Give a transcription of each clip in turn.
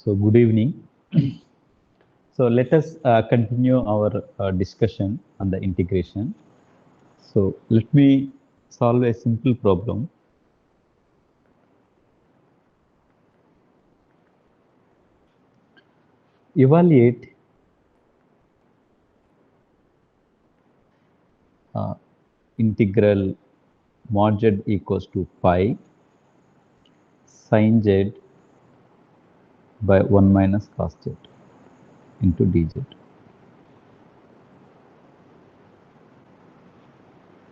So good evening. So let us continue our discussion on the integration. So let me solve a simple problem. Evaluate integral mod z equals to pi sin z by 1 minus cos z into dz.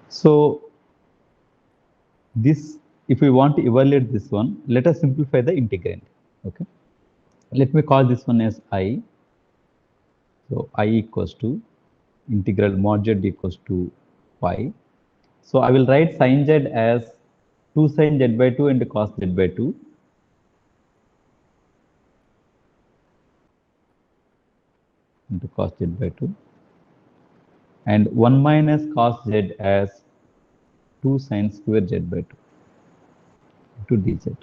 So this, if we want to evaluate this one, let us simplify the integrand. Okay. Let me call this one as I. So I equals to integral mod z equals to pi. So I will write sin z as 2 sin z by 2 and cos z by 2. Into cos z by 2. And 1 minus cos z as 2 sin square z by 2 into dz.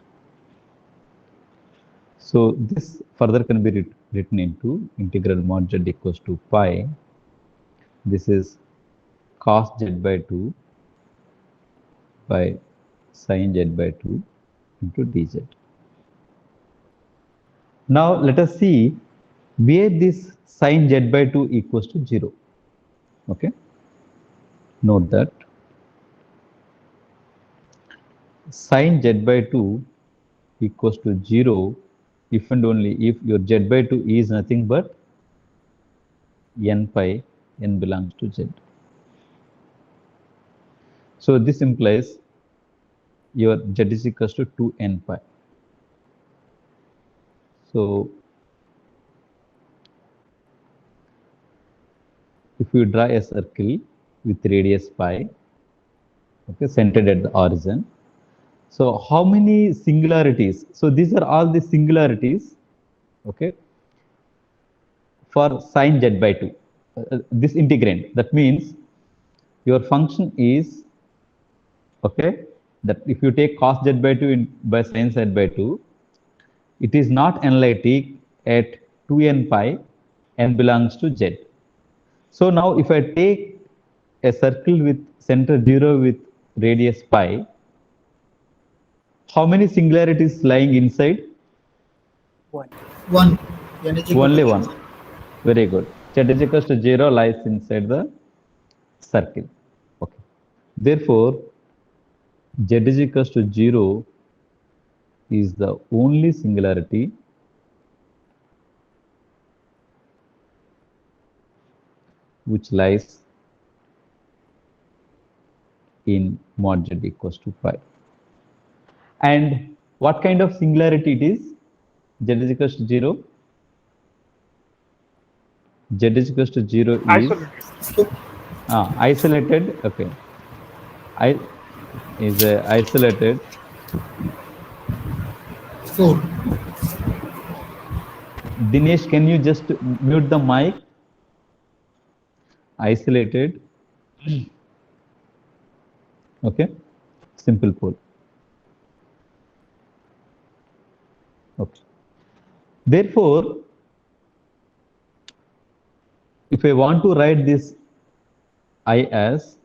So this further can be written into integral mod z equals to pi. This is cos z by 2 by sin z by 2 into dz. Now let us see where this sin z by 2 equals to 0. Okay. Note that sin z by 2 equals to 0 if and only if your z by 2 is nothing but n pi, n belongs to z. So this implies your z is equals to 2n pi. So if you draw a circle with radius pi, okay, centered at the origin. So how many singularities? So these are all the singularities, okay, for sin z by 2. This integrand, that means your function is, okay, that if you take cos z by 2 by sin z by 2, it is not analytic at 2n pi, n belongs to z. So now if I take a circle with center 0 with radius pi, how many singularities lying inside? One. Only one. Very good. Z is equals to 0 lies inside the circle. Okay. Therefore, Z is equals to 0 is the only singularity which lies in mod Z equals to pi. And what kind of singularity it is? Z is equals to 0. Z is equals to 0 is isolated. Okay. I is isolated. 4. Dinesh, can you just mute the mic? Isolated. Okay. Simple pole. Okay. Therefore, if I want to write this I as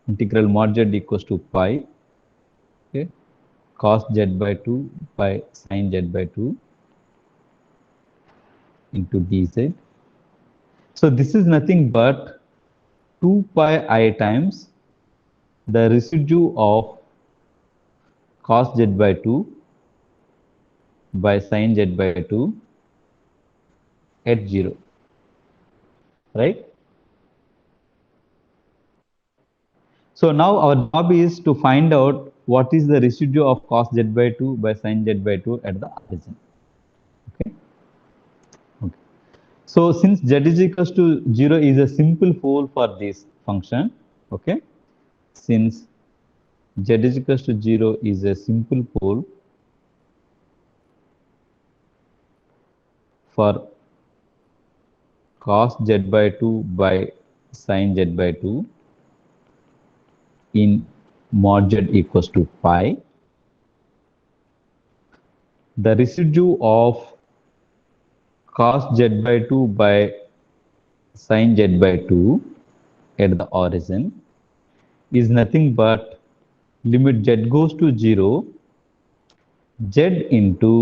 integral mod z equals to pi, okay, cos z by 2 by sin z by 2 into dz. So this is nothing but 2 pi I times the residue of cos z by 2 by sin z by 2 at 0, right? So now our job is to find out what is the residue of cos z by 2 by sin z by 2 at the origin. Okay. Okay. So since z is equals to 0 is a simple pole for this function, okay. Since z is equals to 0 is a simple pole for cos z by 2 by sin z by 2 in mod z equals to pi, the residue of cos z by 2 by sin z by 2 at the origin is nothing but limit z goes to 0, z into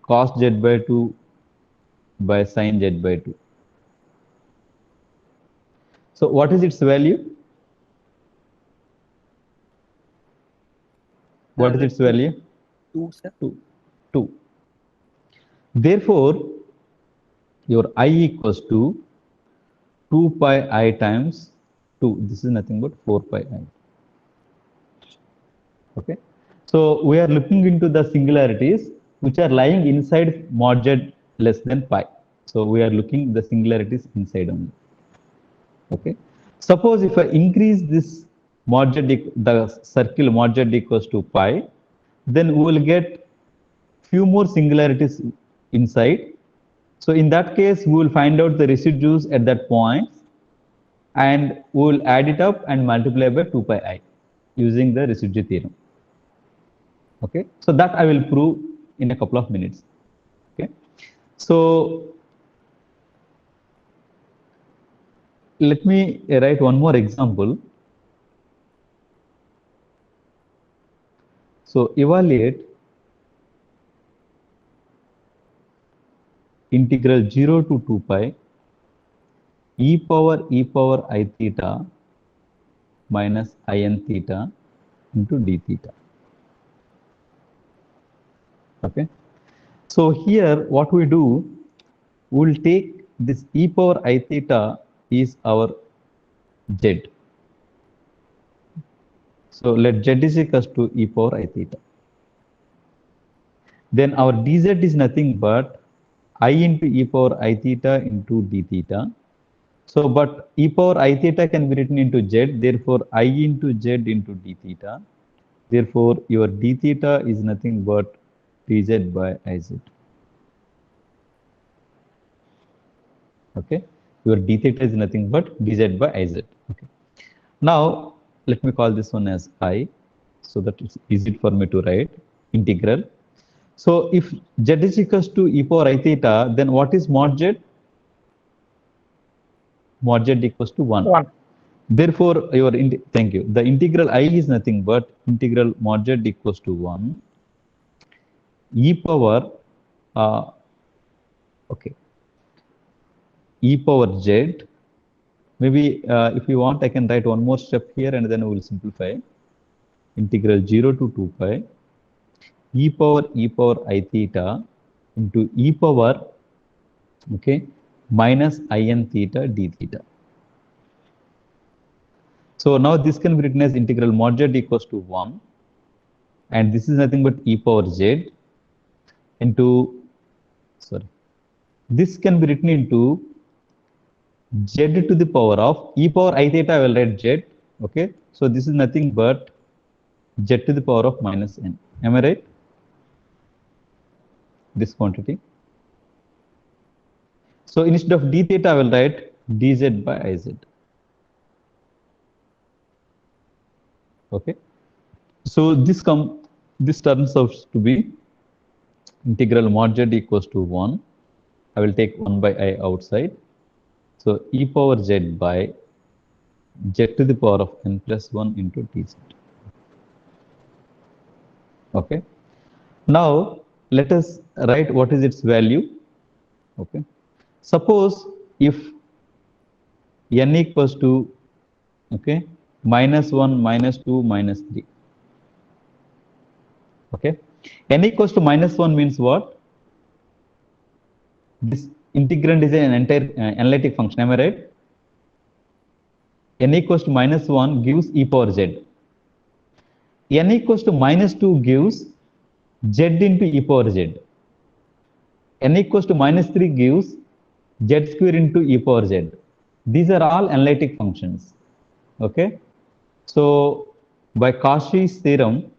cos z by 2 by sin z by 2. So what is its value? What is its value? 2, sir. 2. 2. Therefore, your I equals to 2 pi I times 2. This is nothing but 4 pi I. Okay. So we are looking into the singularities which are lying inside mod z less than pi. So we are looking the singularities inside only. Okay. Suppose if I increase this mod z, the circle mod z equals to pi, then we will get few more singularities inside. So in that case, we will find out the residues at that point and we will add it up and multiply by 2 pi I using the residue theorem. Okay, so that I will prove in a couple of minutes. Okay, so let me write one more example. So evaluate integral 0 to 2 pi e power I theta minus in theta into d theta. Okay, so here what we do, we will take this e power I theta is our z. So let z is equals to e power I theta. Then our dz is nothing but I into e power I theta into d theta. So, but e power I theta can be written into z, therefore I into z into d theta. Therefore, your d theta is nothing but dz by iz. Okay, your d theta is nothing but dz by iz. Okay. Now, let me call this one as I, so that it's easy for me to write integral. So, if z is equals to e power I theta, then what is mod z? Mod z equals to 1. 1. Therefore, thank you. The integral I is nothing but integral mod z equals to 1 e power okay, e power z. Maybe if you want, I can write one more step here and then we will simplify. Integral 0 to 2 pi e power I theta into e power, okay, minus in theta d theta. So now this can be written as integral mod z equals to 1 and this is nothing but e power z into, sorry, this can be written into z to the power of e power I theta. I will write z. Okay, so this is nothing but z to the power of minus n. Am I right? This quantity. So instead of d theta, I will write dz by iz. Okay, so this turns out to be integral mod z equals to 1. I will take 1 by I outside. So e power z by z to the power of n plus 1 into dz. Okay. Now let us write what is its value. Okay. Suppose if n equals to, okay, minus 1, minus 2, minus 3. Okay. N equals to minus 1 means what? This integrand is an entire analytic function. Am I right? N equals to minus 1 gives e power z. N equals to minus 2 gives z into e power z. N equals to minus 3 gives z square into e power z. These are all analytic functions. Okay. So by Cauchy's theorem,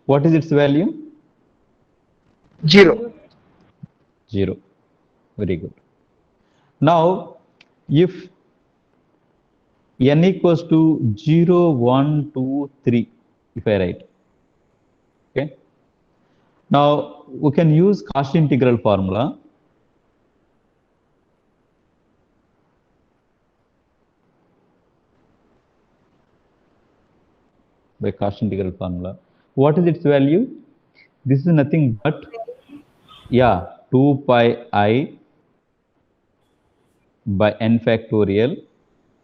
what is its value? 0. 0. Very good. Now, if n equals to 0, 1, 2, 3, if I write. Okay. Now we can use Cauchy integral formula. By Cauchy integral formula. What is its value? This is nothing but, yeah, 2 pi I by n factorial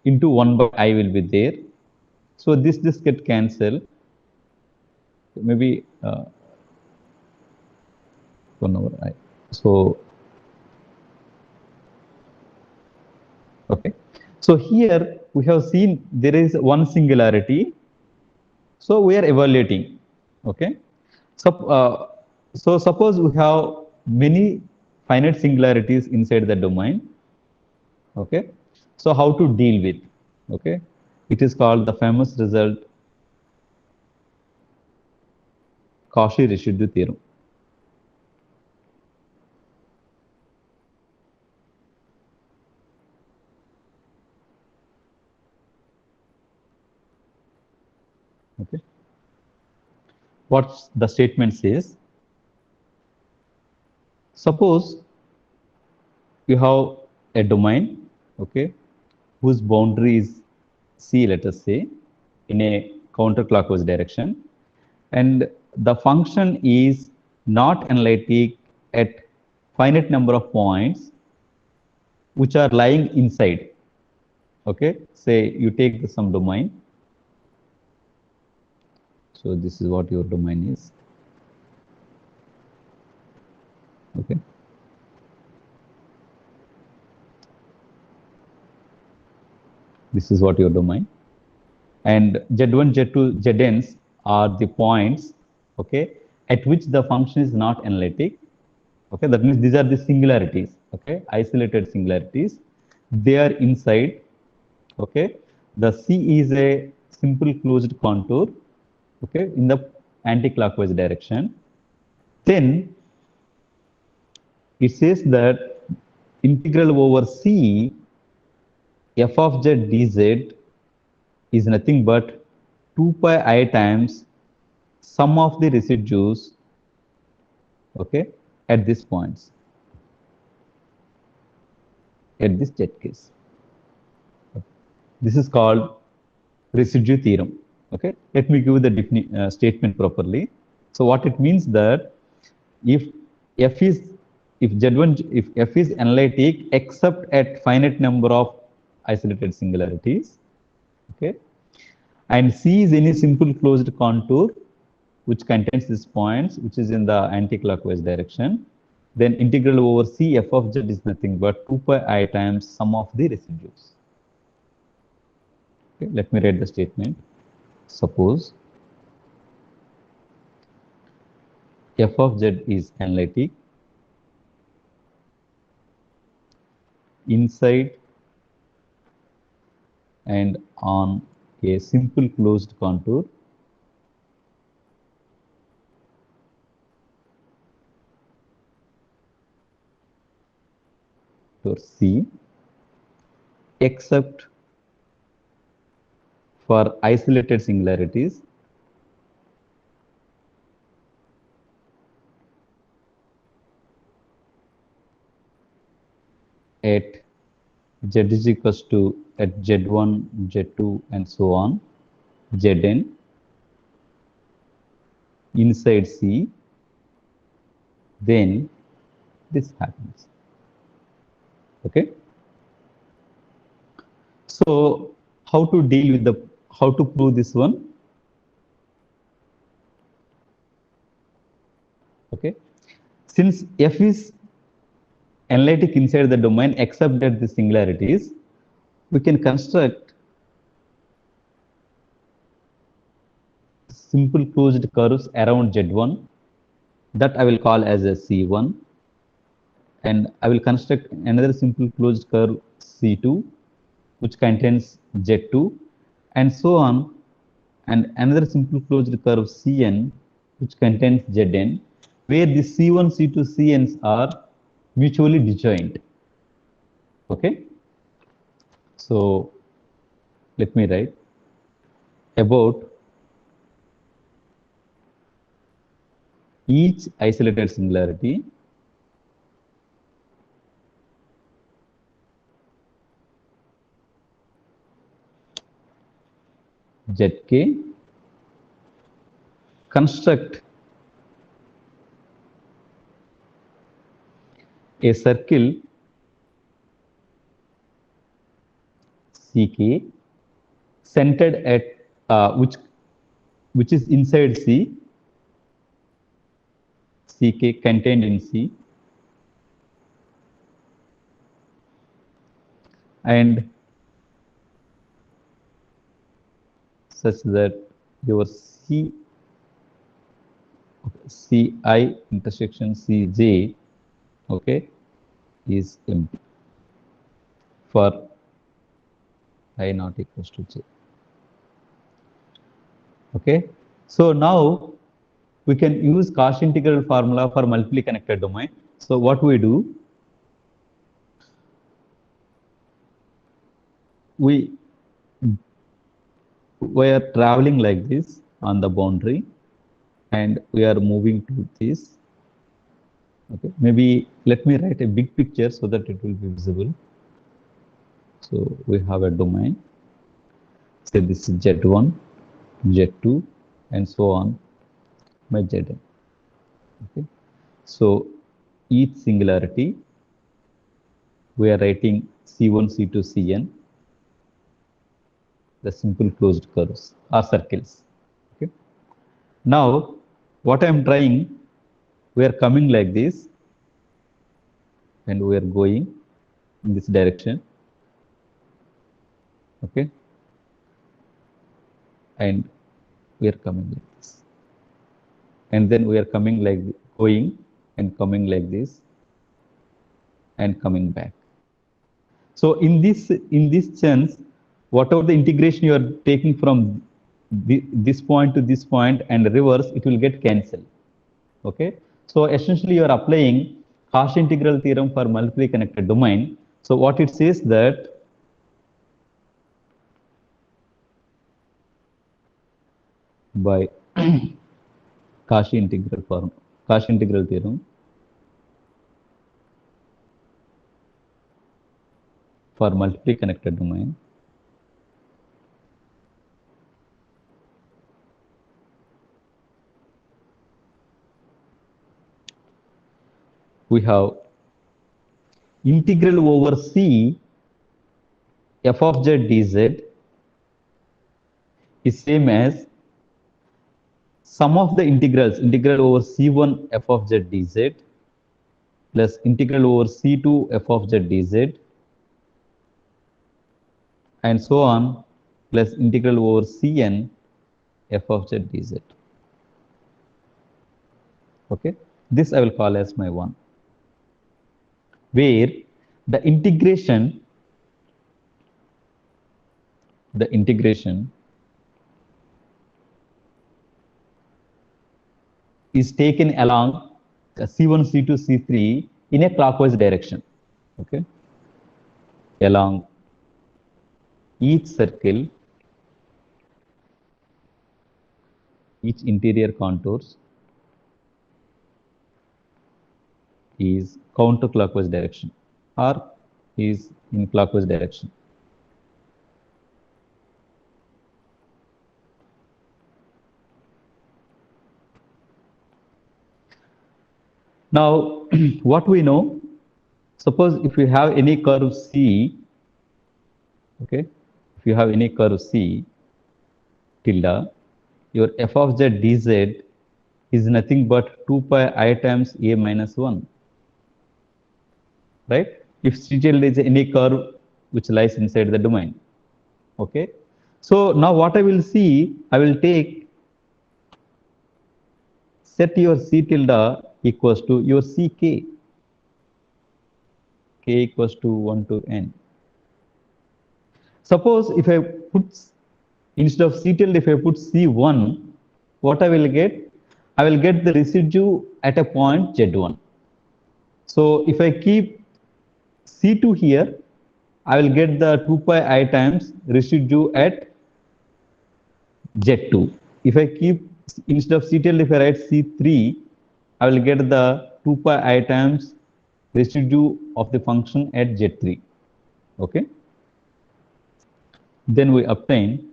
into 1 by I will be there. So this get cancelled. Maybe 1 over I. So, okay. So here we have seen there is one singularity. So we are evaluating. Okay. So suppose we have many finite singularities inside the domain. Okay. So how to deal with? Okay. It is called the famous result Cauchy residue theorem. Okay. What the statement says? Suppose you have a domain, okay, whose boundary is C, let us say, in a counterclockwise direction, and the function is not analytic at finite number of points which are lying inside. Okay, say you take some domain. So this is what your domain is. Okay. This is what your domain. And Z1, Z2, Zn's are the points, okay, at which the function is not analytic. Okay, that means these are the singularities, okay, isolated singularities. They are inside, okay. The C is a simple closed contour, okay, in the anti-clockwise direction. Then it says that integral over C f of z dz is nothing but 2 pi I times sum of the residues, okay, at these points, at this z case. This is called residue theorem. Okay, let me give the statement properly. So what it means that if f is if f is analytic except at finite number of isolated singularities, okay, and C is any simple closed contour which contains these points, which is in the anti-clockwise direction, then integral over C f of z is nothing but 2 pi I times sum of the residues. Okay, let me write the statement. Suppose f of z is analytic inside and on a simple closed contour for C except for isolated singularities at z is equals to at z1, z2 and so on, zn inside C, then this happens. Okay. So how to deal with how to prove this one? Okay. Since f is analytic inside the domain except at the singularities, we can construct simple closed curves around Z1 that I will call as a C1, and I will construct another simple closed curve C2 which contains Z2 and so on, and another simple closed curve Cn which contains Zn, where the C1, C2, Cn's are mutually disjoint. Okay. So let me write about each isolated singularity Zk, construct a circle Ck centered at which is inside C, Ck contained in C, and such that your Ci intersection Cj, okay, is empty for I not equals to j. Okay, so now we can use Cauchy integral formula for multiply connected domain. So what we do, we are traveling like this on the boundary, and we are moving to this. Okay, maybe let me write a big picture so that it will be visible. So we have a domain. Say this is Z1, Z2, and so on by Zn. Okay, so each singularity we are writing C1, C2, Cn, the simple closed curves or circles. Okay. Now, what I am trying, we are coming like this, and we are going in this direction. Okay, and we are coming like this, and then we are coming like going and coming like this, and coming back. So in this sense, whatever the integration you are taking from this point to this point and reverse, it will get cancelled. Okay, so essentially you are applying Cauchy integral theorem for multiply connected domain. So what it says that by Cauchy integral theorem for multiply connected domain, we have integral over C f of z dz is same as sum of the integrals, integral over C1 f of z dz plus integral over C2 f of z dz and so on, plus integral over Cn f of z dz. Okay, this I will call as my 1, where the integration is taken along C1, C2, C3 in a clockwise direction. Okay, along each circle, each interior contours is counterclockwise direction or is in clockwise direction. Now, what we know, suppose if you have any curve C, okay, if you have any curve C tilde, your f of z dz is nothing but 2 pi I times a minus 1, right? If C tilde is any curve which lies inside the domain, okay? So now what I will see, I will take, set your C tilde equals to your Ck, k equals to 1 to n. Suppose if I put, instead of C tilde, if I put C1, what I will get? I will get the residue at a point Z1. So if I keep C2 here, I will get the 2 pi I times residue at Z2. If I keep, instead of CTL, if I write C3, I will get the 2 pi I times residue of the function at Z3. Okay. Then we obtain,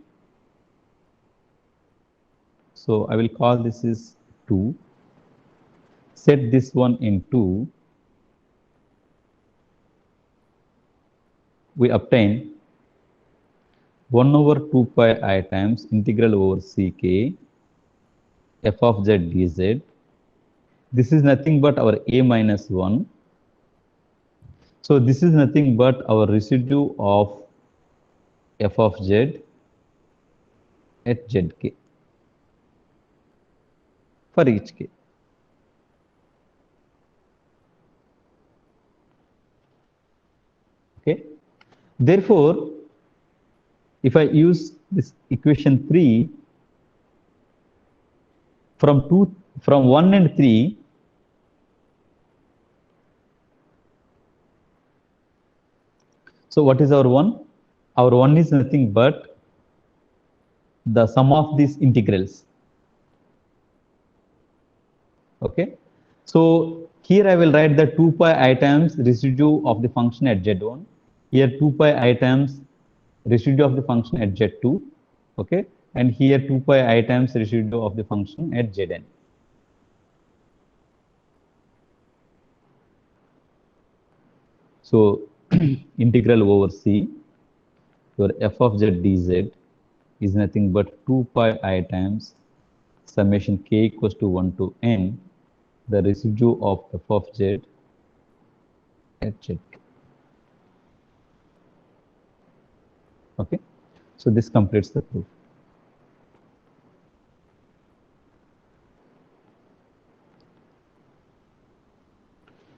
so I will call this is 2, set this one in 2, we obtain 1 over 2 pi I times integral over ck f of z dz. This is nothing but our a minus 1. So this is nothing but our residue of f of z at zk for each k. Okay. Therefore, if I use this equation 3, from 1 and 3, so what is our 1? Our 1 is nothing but the sum of these integrals. Okay. So here I will write the 2 pi I times residue of the function at z1. Here 2 pi I times residue of the function at z2. Okay. And here 2 pi I times residue of the function at zn. So integral over c, your f of z dz is nothing but 2 pi I times summation k equals to 1 to n, the residue of f of z at z. Okay. So this completes the proof.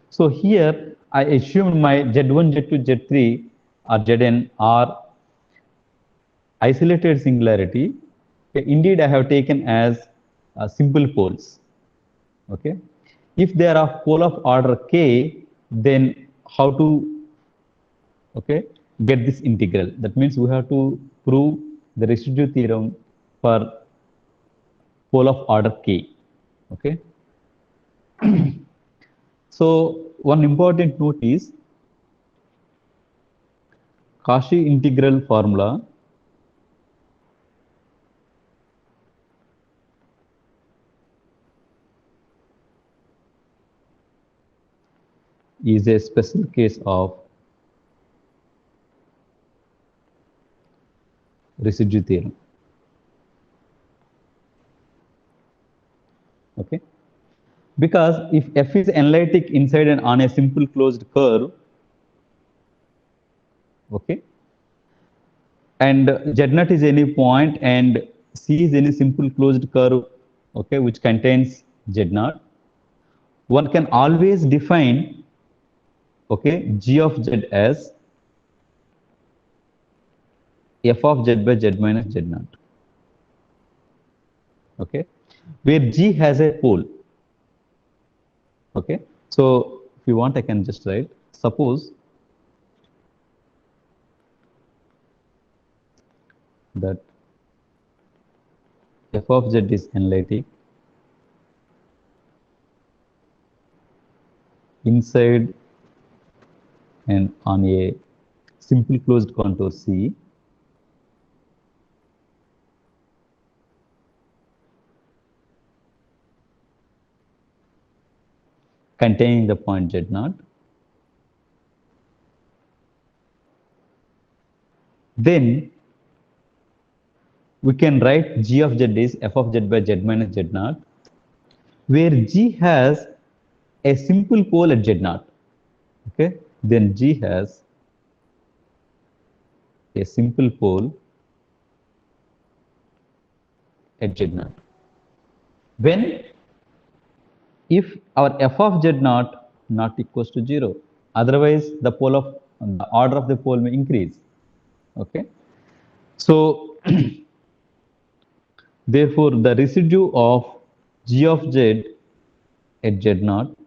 So here I assumed my z1, z2, z3 or zn are isolated singularity. Okay. Indeed, I have taken as simple poles. Okay. If they are of pole of order k, then how to get this integral? That means we have to prove the residue theorem for pole of order k. Okay. So one important note is Cauchy integral formula is a special case of residue theorem. Okay. Because if f is analytic inside and on a simple closed curve, okay, and z naught is any point and c is any simple closed curve, okay, which contains z naught, one can always define, okay, g of z as f of z by z minus z naught. Okay, where g has a pole. Okay, so if you want, I can just write, suppose that f of z is analytic inside and on a simple closed contour C, containing the point z naught, then we can write g of z is f of z by z minus z naught, where g has a simple pole at z naught. Okay, then g has a simple pole at z naught. When if our f of z naught not equals to 0, otherwise the pole of the order of the pole may increase. Okay, so therefore the residue of g of z at z naught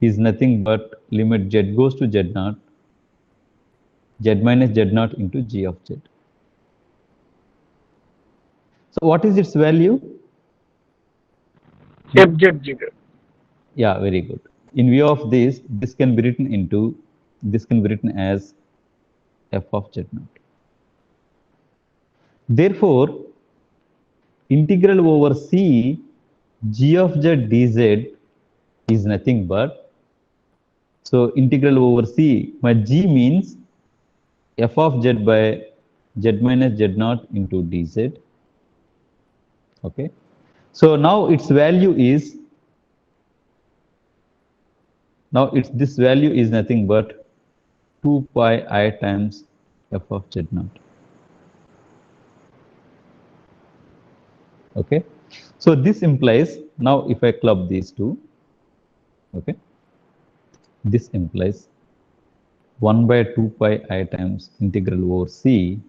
is nothing but limit z goes to z naught z minus z naught into g of z. So what is its value? fz0. Yeah, very good. In view of this, this can be written as f of z naught. Therefore, integral over c g of z dz is nothing but, so integral over c, my g means f of z by z minus z naught into dz. Okay. So now its value is, this value is nothing but 2 pi I times f of z naught. Okay. So this implies, now if I club these two, okay, this implies 1 by 2 pi I times integral over c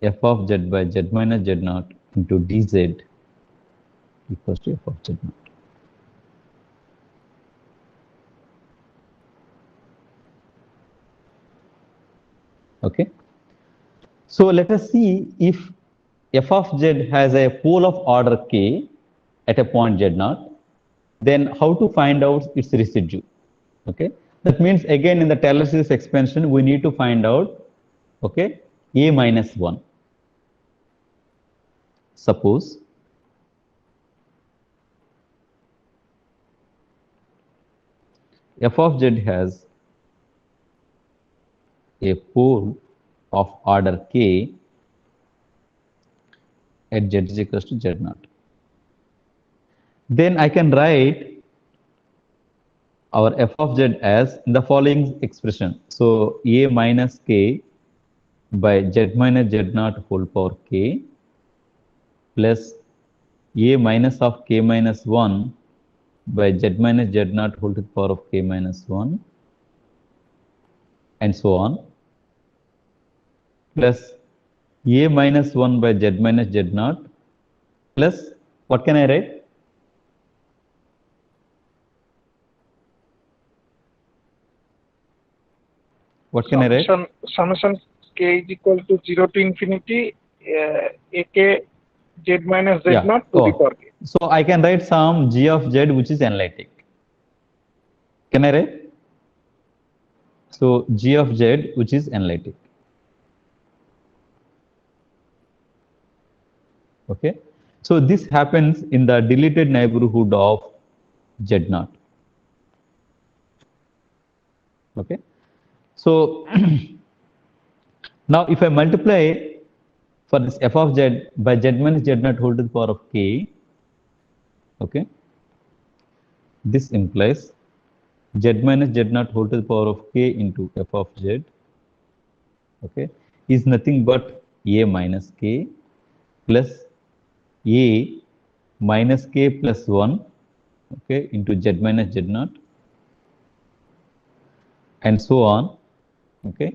f of z by z minus z naught into dz equals to f of z naught. Okay. So let us see if f of z has a pole of order k at a point z naught, then how to find out its residue. Okay. That means again in the Taylor series expansion, we need to find out, okay, a minus 1. Suppose f of z has a pole of order k at z is equals to z naught. Then I can write our f of z as in the following expression. So a minus k by z minus z naught whole power k plus a minus of k minus 1 by z minus z naught whole to the power of k minus 1 and so on, plus a minus 1 by z minus z naught plus, what can I write? What can I write? Summation k is equal to 0 to infinity ak z minus z naught to the power k. So I can write some g of z which is analytic. Can I write? So g of z which is analytic. Okay. So this happens in the deleted neighborhood of z naught. Okay. So now if I multiply for this f of z by z minus z naught whole to the power of k, okay, this implies z minus z naught whole to the power of k into f of z, okay, is nothing but a minus k plus a minus k plus 1, okay, into z minus z naught and so on, okay,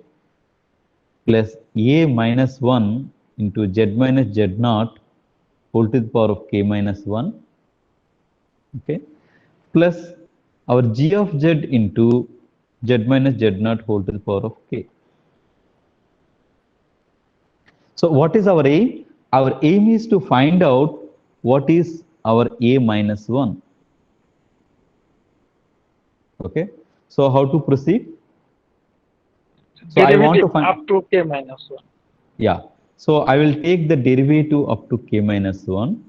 plus a minus 1 into z minus z naught whole to the power of k minus 1, okay, plus our g of z into z minus z naught whole to the power of k. So what is our aim? Our aim is to find out what is our a minus 1. Okay. So how to proceed? So I want to find up to k minus 1. Yeah. So I will take the derivative up to k minus 1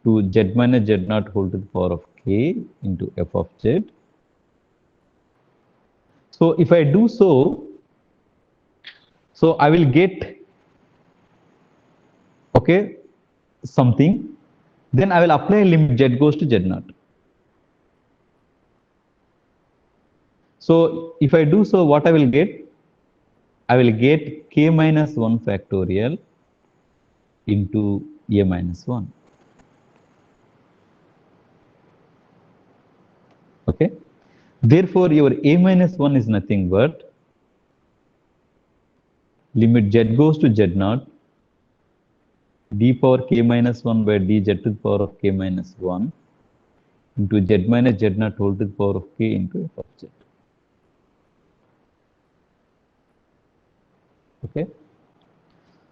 to z minus z naught whole to the power of k into f of z. So if I do so, so I will get, okay, something. Then I will apply limit z goes to z naught. So if I do so, what I will get? I will get k minus 1 factorial into a minus 1. Okay. Therefore, your a minus 1 is nothing but limit z goes to z naught d power k minus 1 by dz to the power of k minus 1 into z minus z naught whole to the power of k into f of z. Okay.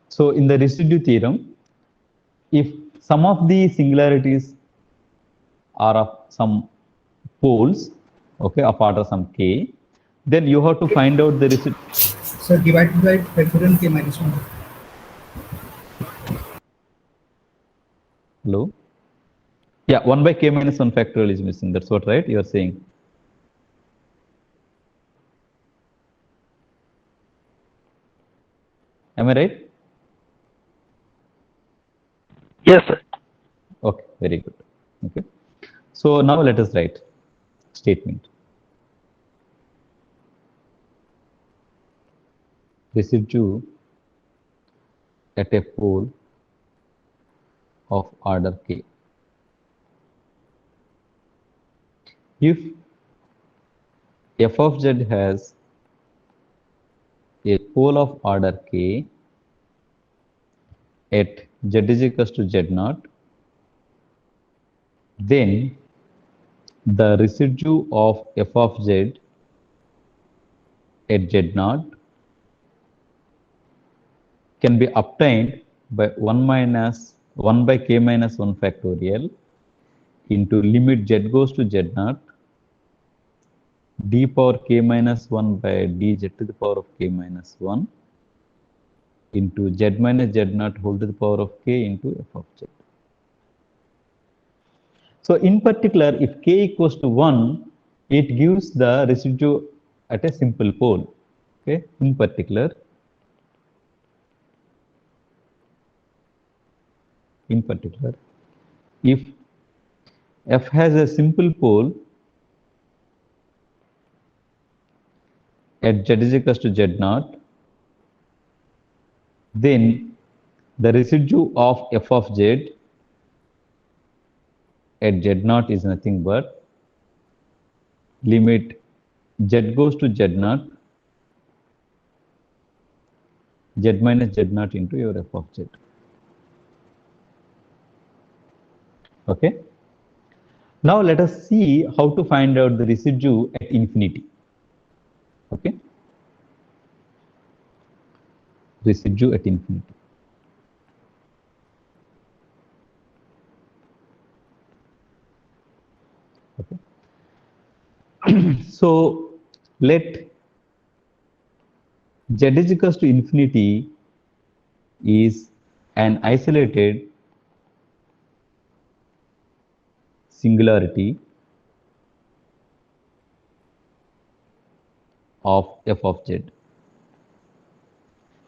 So in the residue theorem, if some of the singularities are of some poles, okay, of order some k, then you have to find out the residue. So divided by factorial k minus 1. Hello? Yeah, 1 by k minus 1 factorial is missing. That's what, right? You are saying. Am I right? Yes, sir. Okay, very good. Okay. So now let us write statement. Residue at a pole of order k. If f of z has a pole of order k at z is equals to z naught, then the residue of f of z at z naught can be obtained by 1 by k minus 1 factorial into limit z goes to z naught d power k minus 1 by dz to the power of k minus 1 into z minus z naught whole to the power of k into f of z. So in particular, if k equals to 1, it gives the residue at a simple pole. Okay, in particular, if f has a simple pole at z is equals to z naught, then the residue of f of z at z naught is nothing but limit z goes to z naught z minus z naught into your f of z. Okay. Now let us see how to find out the residue at infinity. Okay. Residue at infinity. Okay. So let z is equals to infinity is an isolated singularity of f of z.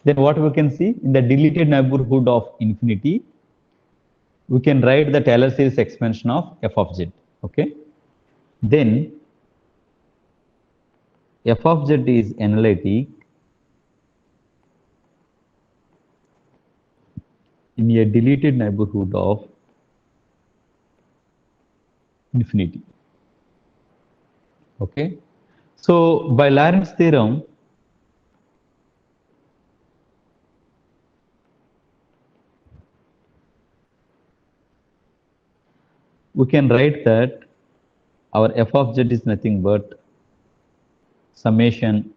Then what we can see in the deleted neighborhood of infinity, we can write the Taylor series expansion of f of z. Okay. Then f of z is analytic in a deleted neighborhood of infinity. Okay. So by Lorentz theorem, we can write that our f of z is nothing but summation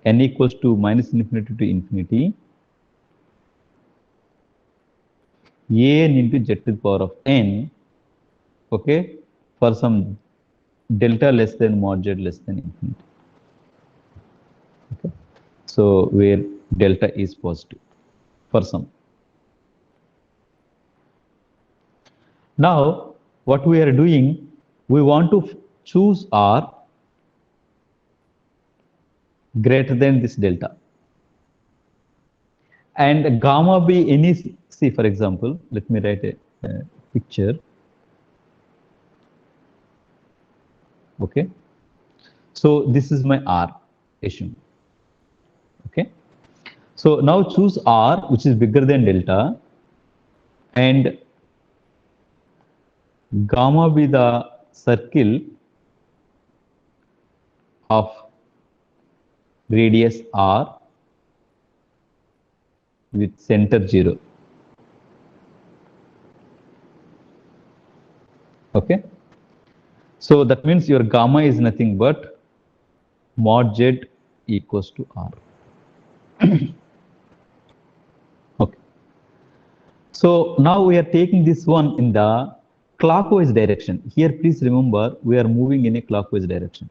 n equals to minus infinity to infinity an into z to the power of n, okay, for some delta less than mod z less than infinity. Okay. So where delta is positive for some. Now what we are doing, we want to choose r greater than this delta. And gamma be any, see for example, let me write a picture. Okay. So this is my r, assume. Okay. So now choose r which is bigger than delta and gamma be the circle of radius r with center 0. Okay. So that means your gamma is nothing but mod z equals to r. Okay. So now we are taking this one in the clockwise direction. Here, please remember, we are moving in a clockwise direction.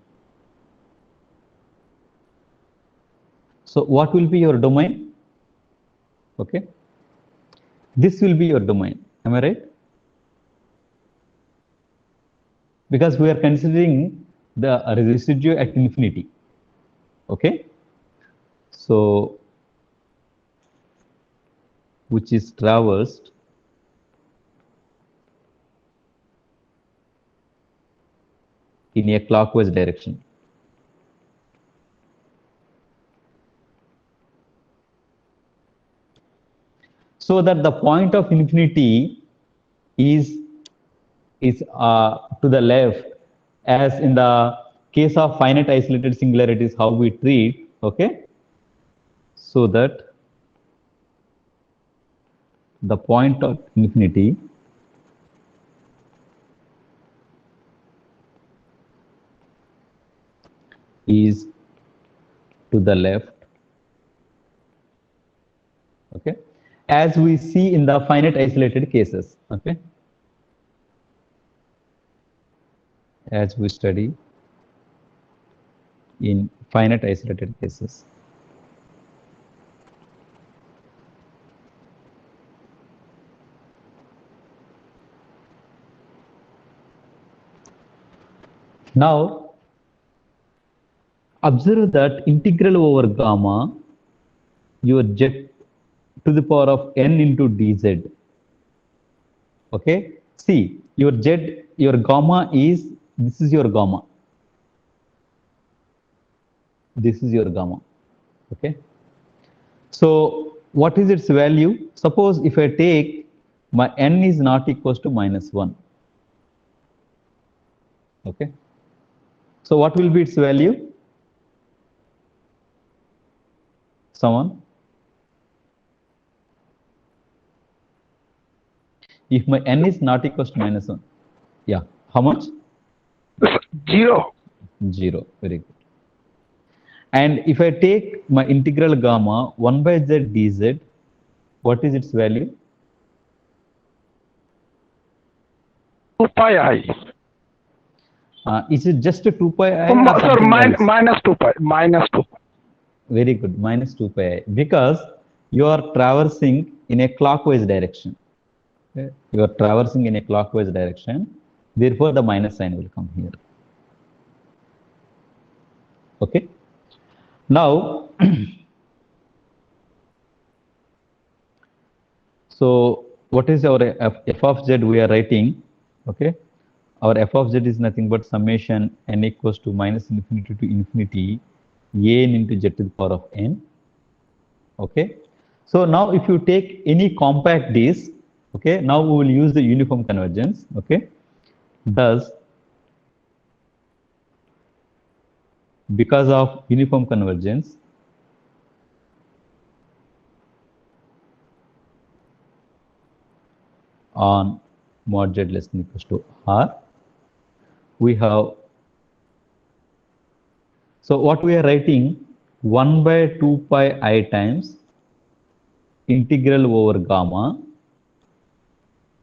So what will be your domain? Okay. This will be your domain. Am I right? Because we are considering the residue at infinity. Okay. So, which is traversed in a clockwise direction. So that the point of infinity is to the left, as in the case of finite isolated singularities, how we treat, okay? So that the point of infinity is to the left, okay? As we see in the finite isolated cases, okay? As we study in finite isolated cases. Now, observe that integral over gamma, your z to the power of n into dz. Okay, see, your z, your gamma is, this is your gamma. This is your gamma. Okay. So, what is its value? Suppose if I take my n is not equals to -1. Okay. So, what will be its value? Someone? If my n is not equals to -1, yeah, how much? 0. 0. Very good. And if I take my integral gamma 1 by z dz, what is its value? 2 pi I. Is it just a 2 pi I? Sir, minus 2 pi. Minus 2 pi. Very good, minus 2 pi I. Because you are traversing in a clockwise direction. Okay? You are traversing in a clockwise direction. Therefore, the minus sign will come here. Okay. Now, so what is our f of z we are writing? Okay. Our f of z is nothing but summation n equals to minus infinity to infinity n into z to the power of n. Okay. So now if you take any compact disk, okay, now we will use the uniform convergence. Okay. Thus, because of uniform convergence, on mod z less than equals to r, we have, so what we are writing, 1 by 2 pi I times integral over gamma,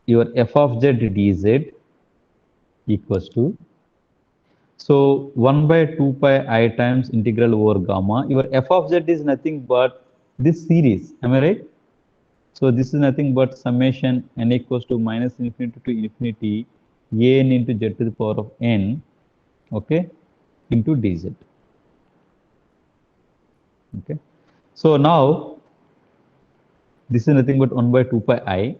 your f of z dz equals to, so 1 by 2 pi I times integral over gamma, your f of z is nothing but this series, am I right? So this is nothing but summation n equals to minus infinity to infinity n into z to the power of n, okay, into dz. Okay. So now this is nothing but 1 by 2 pi I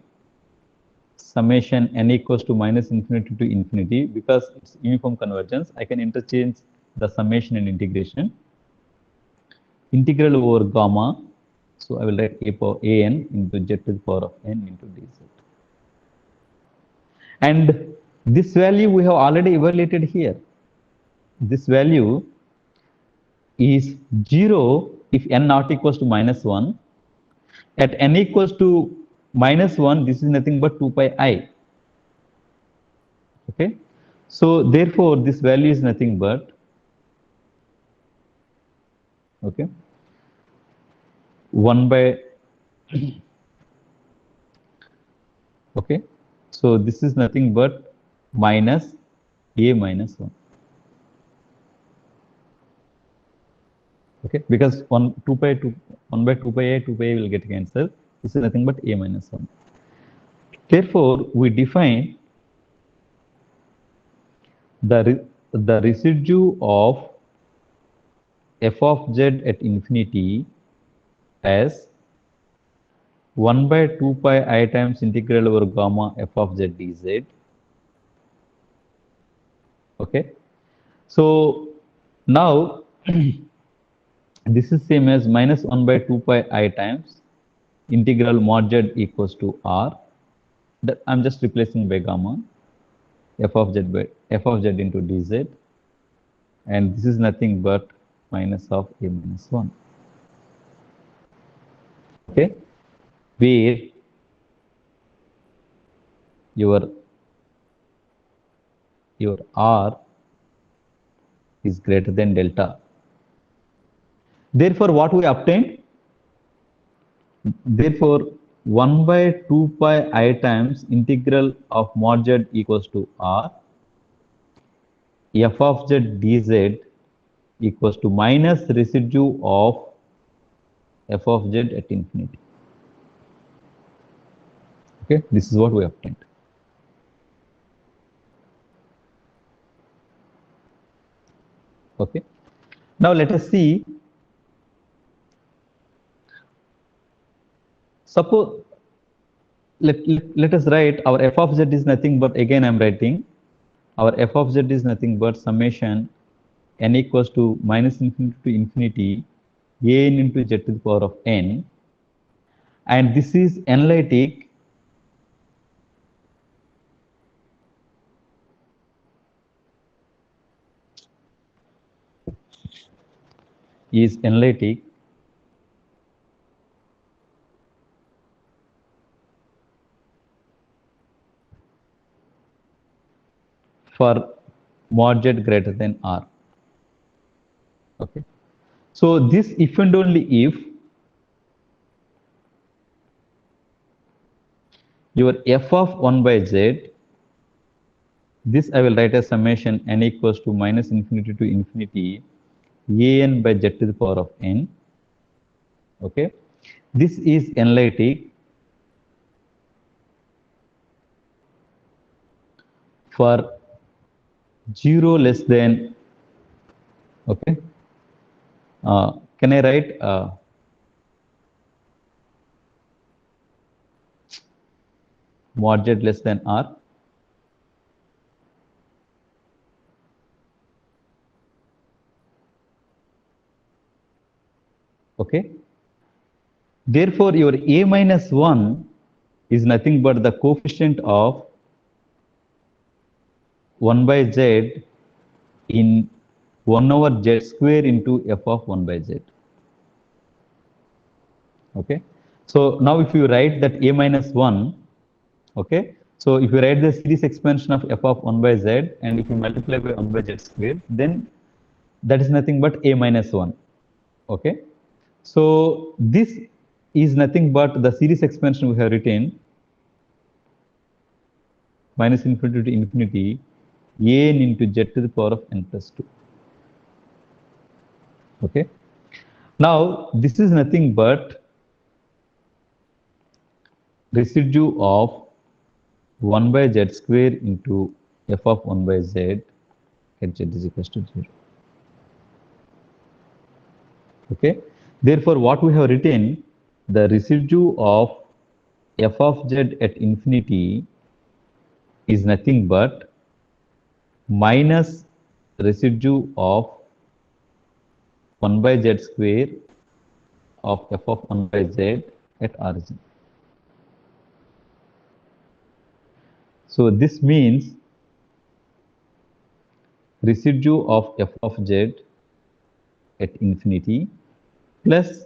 summation n equals to minus infinity to infinity. Because it's uniform convergence, I can interchange the summation and integration. Integral over gamma, so I will write a power an into z to the power of n into dz. And this value we have already evaluated here. This value is 0 if n not equals to -1. At n equals to -1, this is nothing but 2 pi I. Okay. So therefore, this value is nothing but, okay, 1 by okay, so this is nothing but minus a minus 1. Okay, because 1 by 2 pi a 2 pi a will get cancelled. This is nothing but a minus 1. Therefore, we define the residue of f of z at infinity as 1 by 2 pi I times integral over gamma f of z dz. Okay, so now this is same as minus 1 by 2 pi I times integral mod z equals to r. That I'm just replacing by gamma f of z into dz, and this is nothing but minus of a minus 1. Okay, where your r is greater than delta. Therefore, what we obtained? Therefore, 1 by 2 pi I times integral of mod z equals to r, f of z dz equals to minus residue of f of z at infinity. Okay, this is what we obtained. Okay, now let us see. Suppose let us write our f of z is nothing but, again I'm writing, our f of z is nothing but summation n equals to minus infinity to infinity a n into z to the power of n, and this is analytic for mod z greater than r. Okay, so this if and only if your f of 1 by z, this I will write as summation n equals to minus infinity to infinity a n by z to the power of n. Okay, this is analytic for 0 less than, okay, can I write mod z less than r? Okay, therefore your a minus 1 is nothing but the coefficient of 1 by z in 1 over z square into f of 1 by z. Okay, so now if you write that a minus 1, okay, so if you write the series expansion of f of 1 by z and if you multiply by 1 by z square, then that is nothing but a minus 1. Okay, so this is nothing but the series expansion we have written, minus infinity to infinity a n into z to the power of n plus 2. Okay, now this is nothing but residue of 1 by z square into f of 1 by z at z is equals to 0. Okay, therefore what we have written, the residue of f of z at infinity is nothing but minus residue of 1 by z square of f of 1 by z at origin. So this means residue of f of z at infinity plus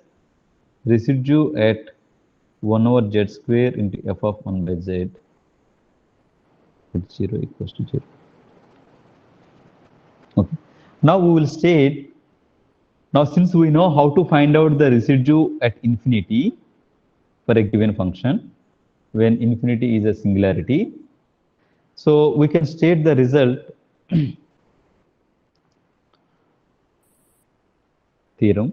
residue at 1 over z square into f of 1 by z at 0 equals to 0. Okay. Now we will state Now, since we know how to find out the residue at infinity for a given function, when infinity is a singularity, so we can state the result theorem,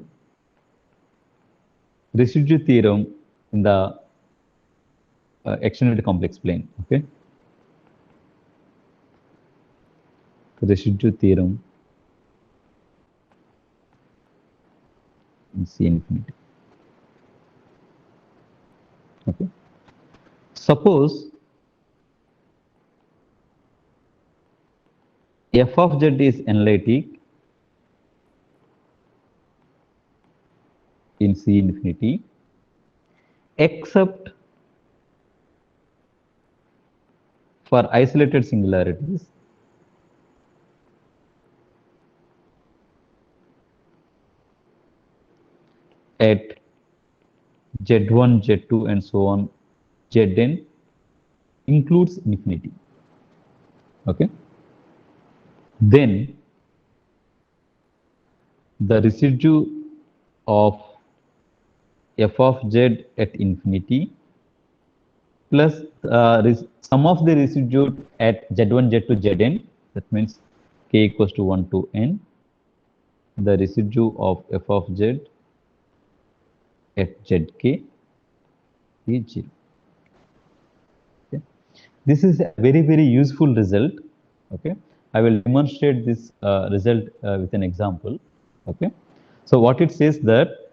residue theorem in the extended complex plane. Okay, residue theorem in C infinity. Okay, suppose f of z is analytic in C infinity, except for isolated singularities at z1, z2, and so on, zn includes infinity. Okay, then the residue of f of z at infinity plus sum of the residue at z1, z2, zn, that means k equals to 1 to n, the residue of f of z at zk is 0. Okay. This is a very, very useful result. Okay, I will demonstrate this result with an example. Okay, so what it says that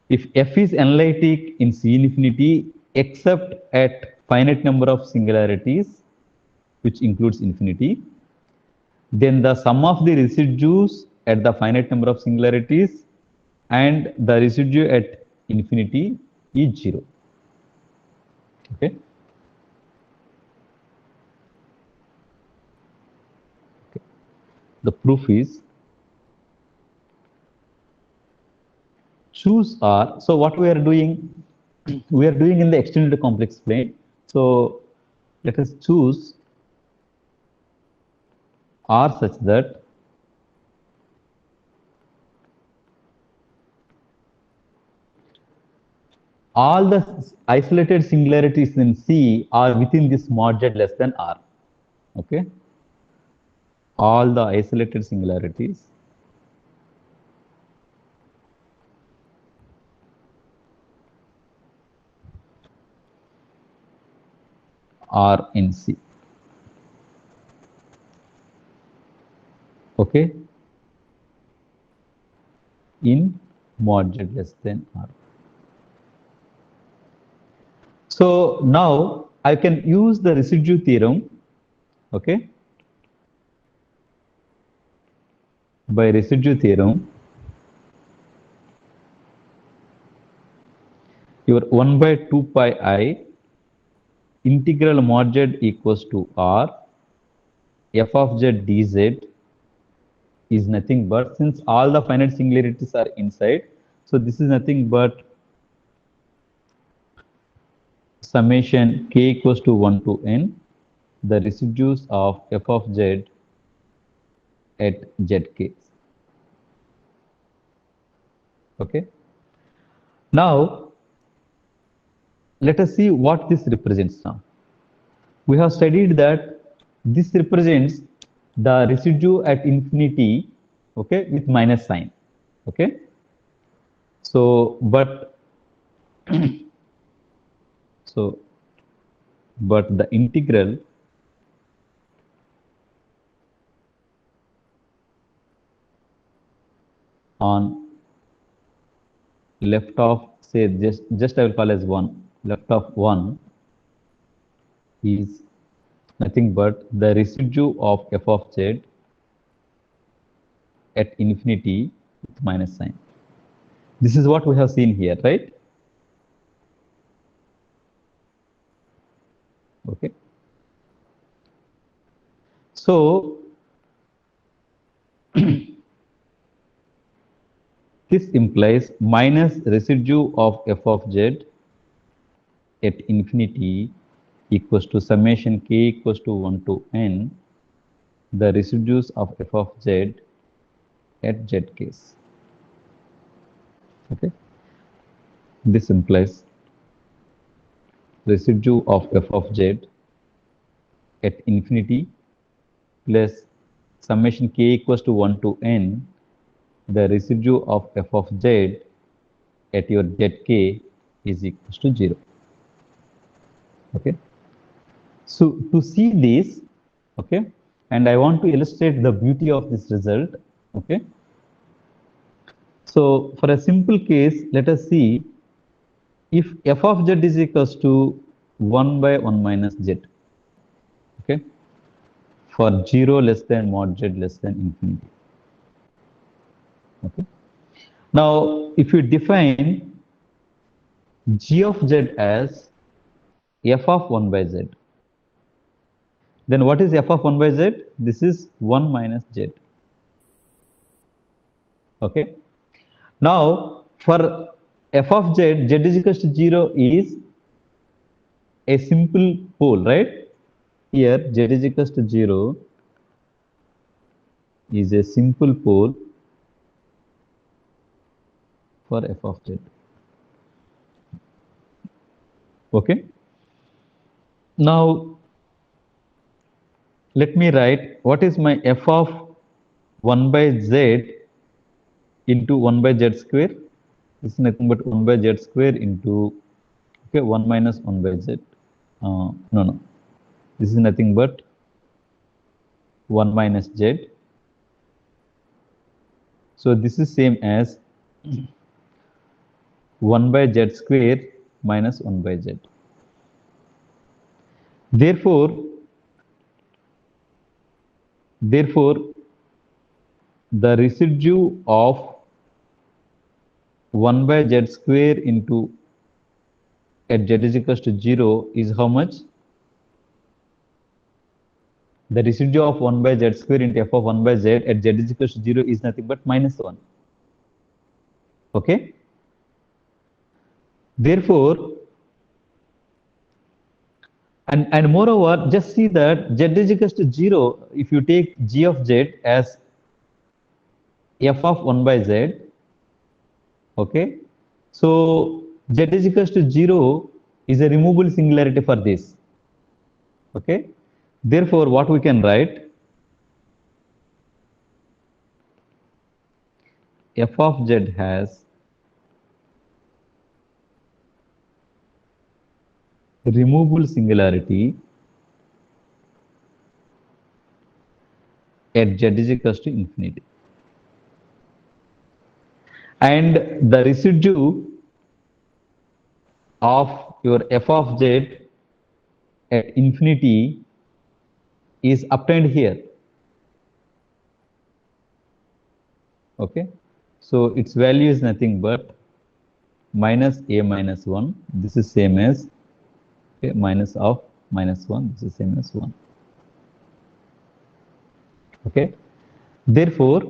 if f is analytic in C infinity except at finite number of singularities, which includes infinity, then the sum of the residues at the finite number of singularities and the residue at infinity is 0. Okay. The proof is choose R. So what we are doing, we are doing in the extended complex plane. So let us choose R such that all the isolated singularities in C are within this mod z less than R. Okay. All the isolated singularities are in C. Okay, in mod z less than R. So now I can use the residue theorem. Okay, by residue theorem, your 1 by 2 pi I integral mod z equals to R f of z dz is nothing but, since all the finite singularities are inside, so this is nothing but summation k equals to 1 to n, the residues of f of z at zk. Okay. Now let us see what this represents now. We have studied that this represents the residue at infinity, okay, with minus sign. Okay. So, but but the integral on left of, say, just I will call as 1, left of 1 is nothing but the residue of f of z at infinity with minus sign. This is what we have seen here, right? Okay. So this implies minus residue of f of z at infinity equals to summation k equals to 1 to n, the residues of f of z at z case. Okay, this implies residue of f of z at infinity plus summation k equals to 1 to n, the residue of f of z at your zk is equals to 0. Okay. So to see this, okay, and I want to illustrate the beauty of this result. Okay. So for a simple case, let us see if f of z is equals to 1 by 1 minus z. Okay. For 0 less than mod z less than infinity. Okay. Now, if you define g of z as f of 1 by z, then what is f of 1 by z? This is 1 minus z. Okay. Now, for f of z, z is equals to 0 is a simple pole, right? Here, z is equals to 0 is a simple pole for f of z. Okay. Now, let me write what is my f of 1 by z into 1 by z square. This is nothing but 1 by z square into, okay, 1 minus 1 by z. No. This is nothing but 1 minus z. So this is same as 1 by z square minus 1 by z. Therefore, the residue of 1 by z square into at z is equals to 0 is how much? The residue of 1 by z square into f of 1 by z at z is equals to 0 is nothing but minus 1. Okay. Therefore, and moreover, just see that z is equals to 0 if you take g of z as f of 1 by z. Okay. So z is equals to 0 is a removable singularity for this. Okay. Therefore, what we can write, f of z has removable singularity at z is equals to infinity. And the residue of your f of z at infinity is obtained here. Okay. So its value is nothing but minus a minus 1. This is same as, okay, minus of minus 1. This is same as 1. Okay. Therefore,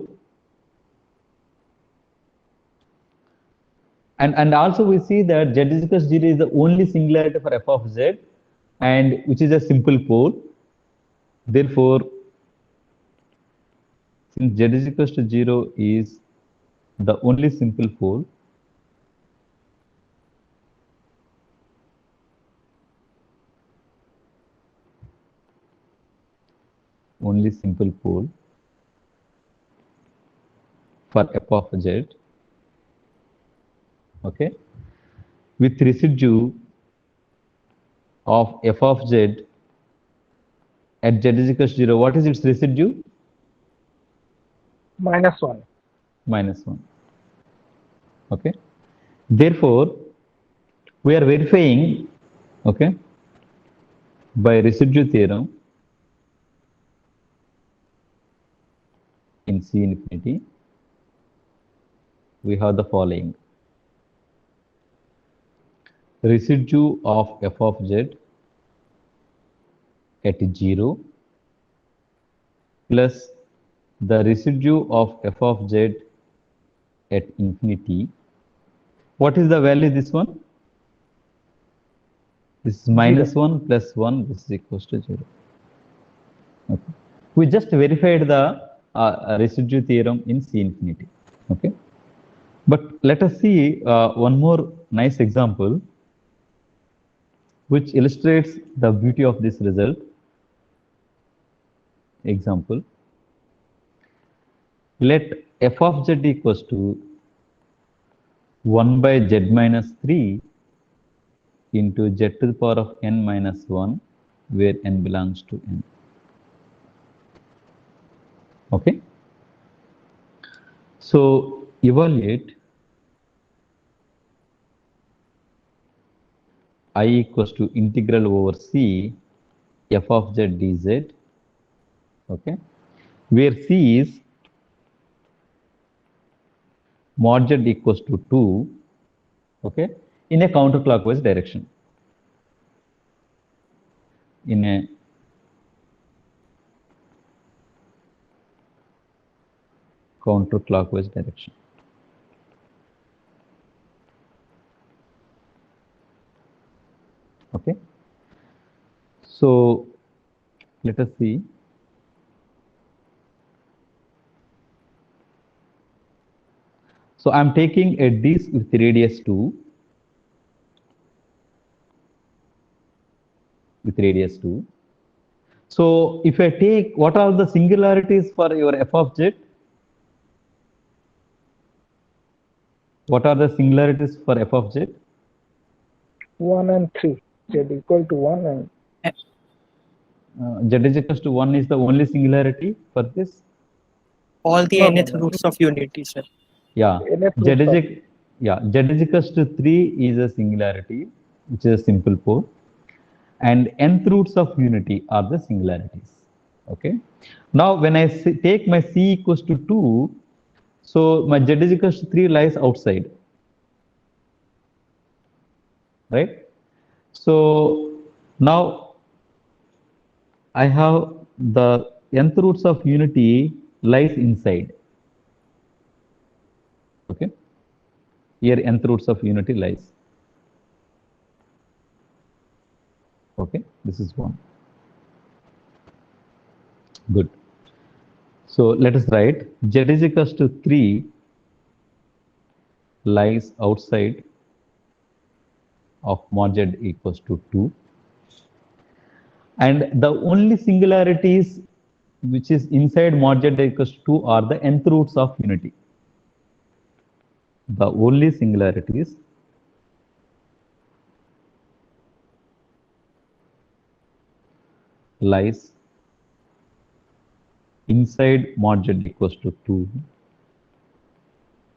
and also we see that z is equals to 0 is the only singularity for f of z, and which is a simple pole. Therefore, since z is equals to 0 is the only simple pole, for f of z, okay, with residue of f of z at z is equals to 0. What is its residue? Minus 1. Minus 1. Okay. Therefore, we are verifying, okay, by residue theorem in C infinity, we have the following. Residue of f of z at 0 plus the residue of f of z at infinity. What is the value this one? This is minus 1 plus 1, this is equals to 0. Okay. We just verified the residue theorem in C infinity. Okay. But let us see one more nice example which illustrates the beauty of this result. Example, let f of z equals to 1 by z minus 3 into z to the power of n minus 1, where n belongs to n. Okay. So evaluate I equals to integral over c f of z dz. Okay, where c is mod z equals to 2. Okay, in a counterclockwise direction. In a counterclockwise direction. Okay. So let us see. So I'm taking a disk with radius 2. With radius 2. So if I take, what are the singularities for your f of z? What are the singularities for f of z? 1 and 3. Z equal to 1 and Z is equals to 1 is the only singularity for this? All the No, nth no, no. roots of unity, sir. Yeah. nth Z root is, of- Z is equals to 3 is a singularity, which is a simple pole. And nth roots of unity are the singularities. Okay. Now, when I take my c equals to 2, so my z is equals to 3 lies outside. Right? So now I have the nth roots of unity lies inside. Okay. Here nth roots of unity lies. Okay, this is 1. Good. So let us write z is equals to 3 lies outside of mod z equals to 2. And the only singularities which is inside mod z equals to 2 are the nth roots of unity. The only singularities lies inside mod z equals to 2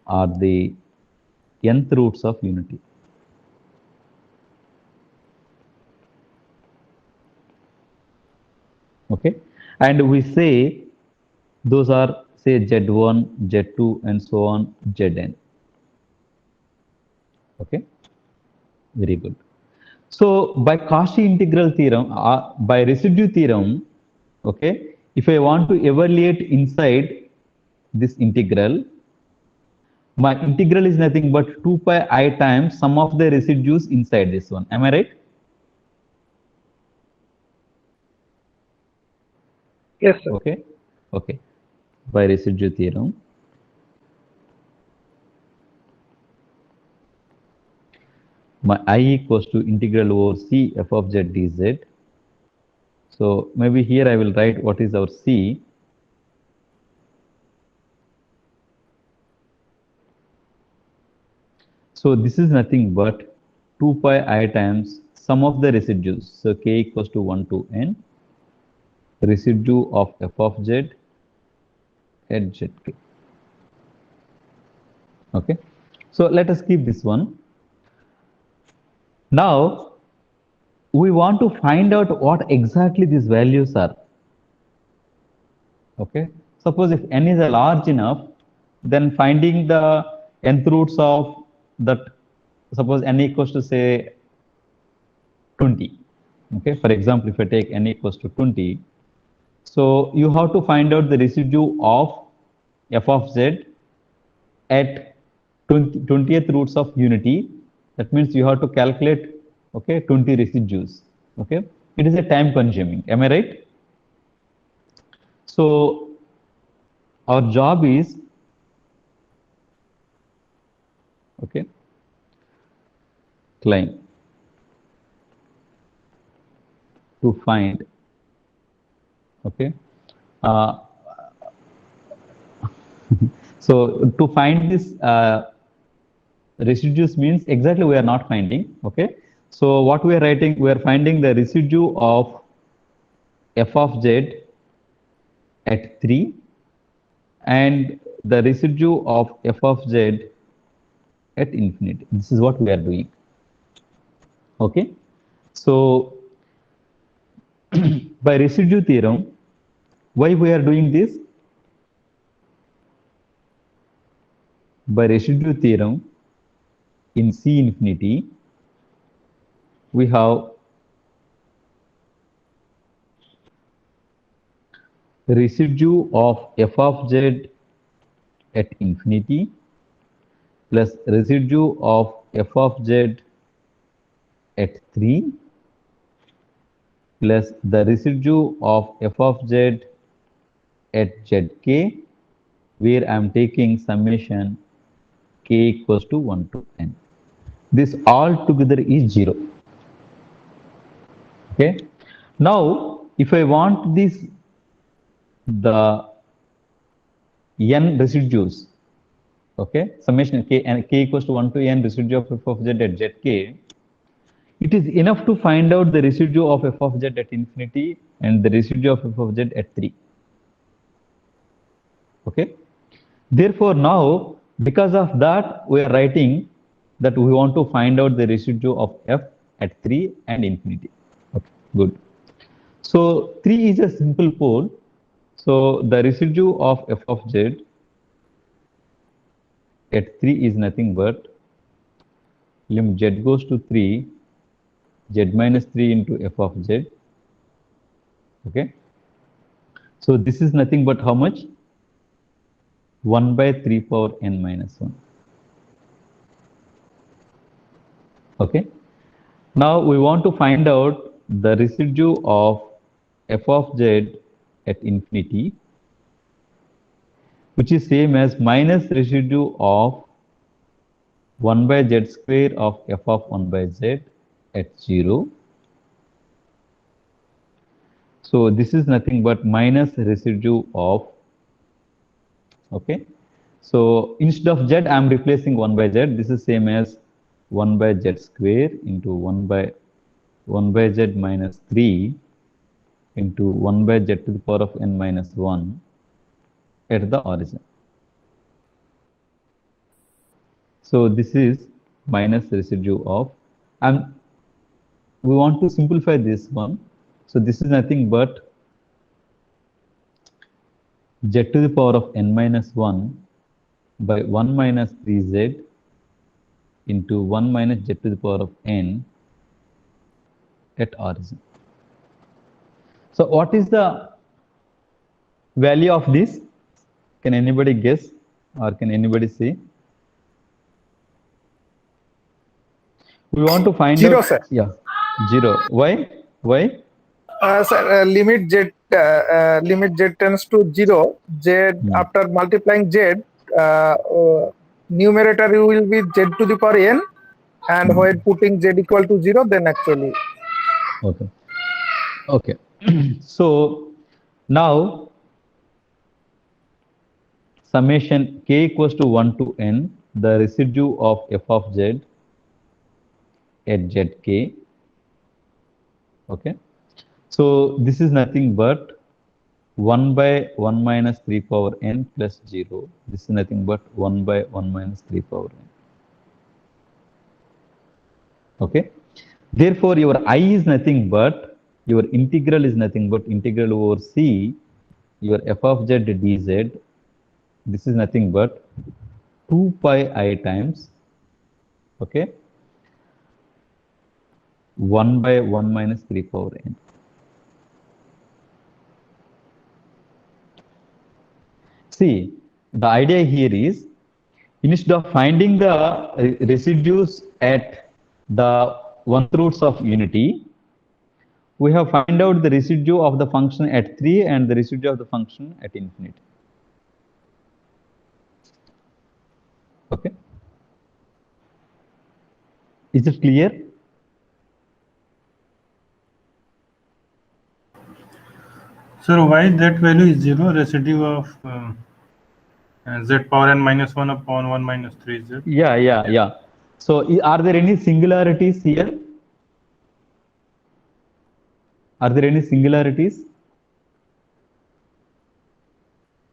are the nth roots of unity. Okay, and we say those are, say, z1, z2, and so on, zn. Okay, very good. So by Cauchy integral theorem, by residue theorem, okay, if I want to evaluate inside this integral, my integral is nothing but 2 pi I times sum of the residues inside this one. Am I right? Yes, sir. Okay, okay. By residue theorem, my I equals to integral over c f of z dz. So maybe here I will write what is our c. So this is nothing but 2 pi I times sum of the residues. So k equals to 1 to n, residue of f of z at zk. Okay, so let us keep this one. Now we want to find out what exactly these values are. Okay, suppose if n is a large enough, then finding the nth roots of that, suppose n equals to say 20. Okay, for example, if I take n equals to 20, so you have to find out the residue of f of z at 20th roots of unity. That means you have to calculate, okay, 20 residues. Okay, it is a time consuming. Am I right? So our job is Okay, climb to find. Okay, uh, so to find this residues means exactly we are not finding. Okay, so what we are writing, we are finding the residue of f of z at 3 and the residue of f of z at infinity. This is what we are doing. Okay, so by residue theorem, why we are doing this? By residue theorem in C infinity, we have residue of f of z at infinity plus residue of f of z at 3 plus the residue of f of z at zk, where I am taking summation k equals to 1 to n. This all together is 0. Okay. Now, if I want this, the n residues, okay, summation k and k equals to 1 to n residue of f of z at zk, it is enough to find out the residue of f of z at infinity and the residue of f of z at 3. Okay. Therefore, now, because of that, we are writing that we want to find out the residue of f at 3 and infinity. Okay, good. So 3 is a simple pole. So the residue of f of z at 3 is nothing but lim z goes to 3, z minus 3 into f of z. Okay. So this is nothing but how much? 1 by 3 power n minus 1. Okay. Now we want to find out the residue of f of z at infinity, which is same as minus residue of 1 by z square of f of 1 by z at 0. So this is nothing but minus residue of, okay. So instead of z, I am replacing 1 by z. This is same as 1 by z square into 1 by z minus 3 into 1 by z to the power of n minus 1 at the origin. So this is minus residue of, and we want to simplify this one. So this is nothing but z to the power of n minus 1 by 1 minus 3z into 1 minus z to the power of n at origin. So what is the value of this? Can anybody guess or can anybody see? We want to find 0, out. sir. Yeah, 0. Why? Why? Sir, limit z tends to 0. Z after multiplying z, numerator will be z to the power n, and when putting z equal to 0, then actually. Okay. Okay. So now summation k equals to 1 to n, the residue of f of z at zk. Okay. So this is nothing but 1 by 1 minus 3 power n plus 0. This is nothing but 1 by 1 minus 3 power n. Okay. Therefore, your I is nothing but, your integral is nothing but integral over C, your f of z dz. This is nothing but 2 pi I times, okay, 1 by 1 minus 3 power n. See, the idea here is, instead of finding the residues at the one roots of unity, we have find out the residue of the function at 3 and the residue of the function at infinity. Okay. Is it clear? Sir, why that value is 0? Residue of z power n minus 1 upon 1 minus 3z. Yeah. So are there any singularities here? Are there any singularities?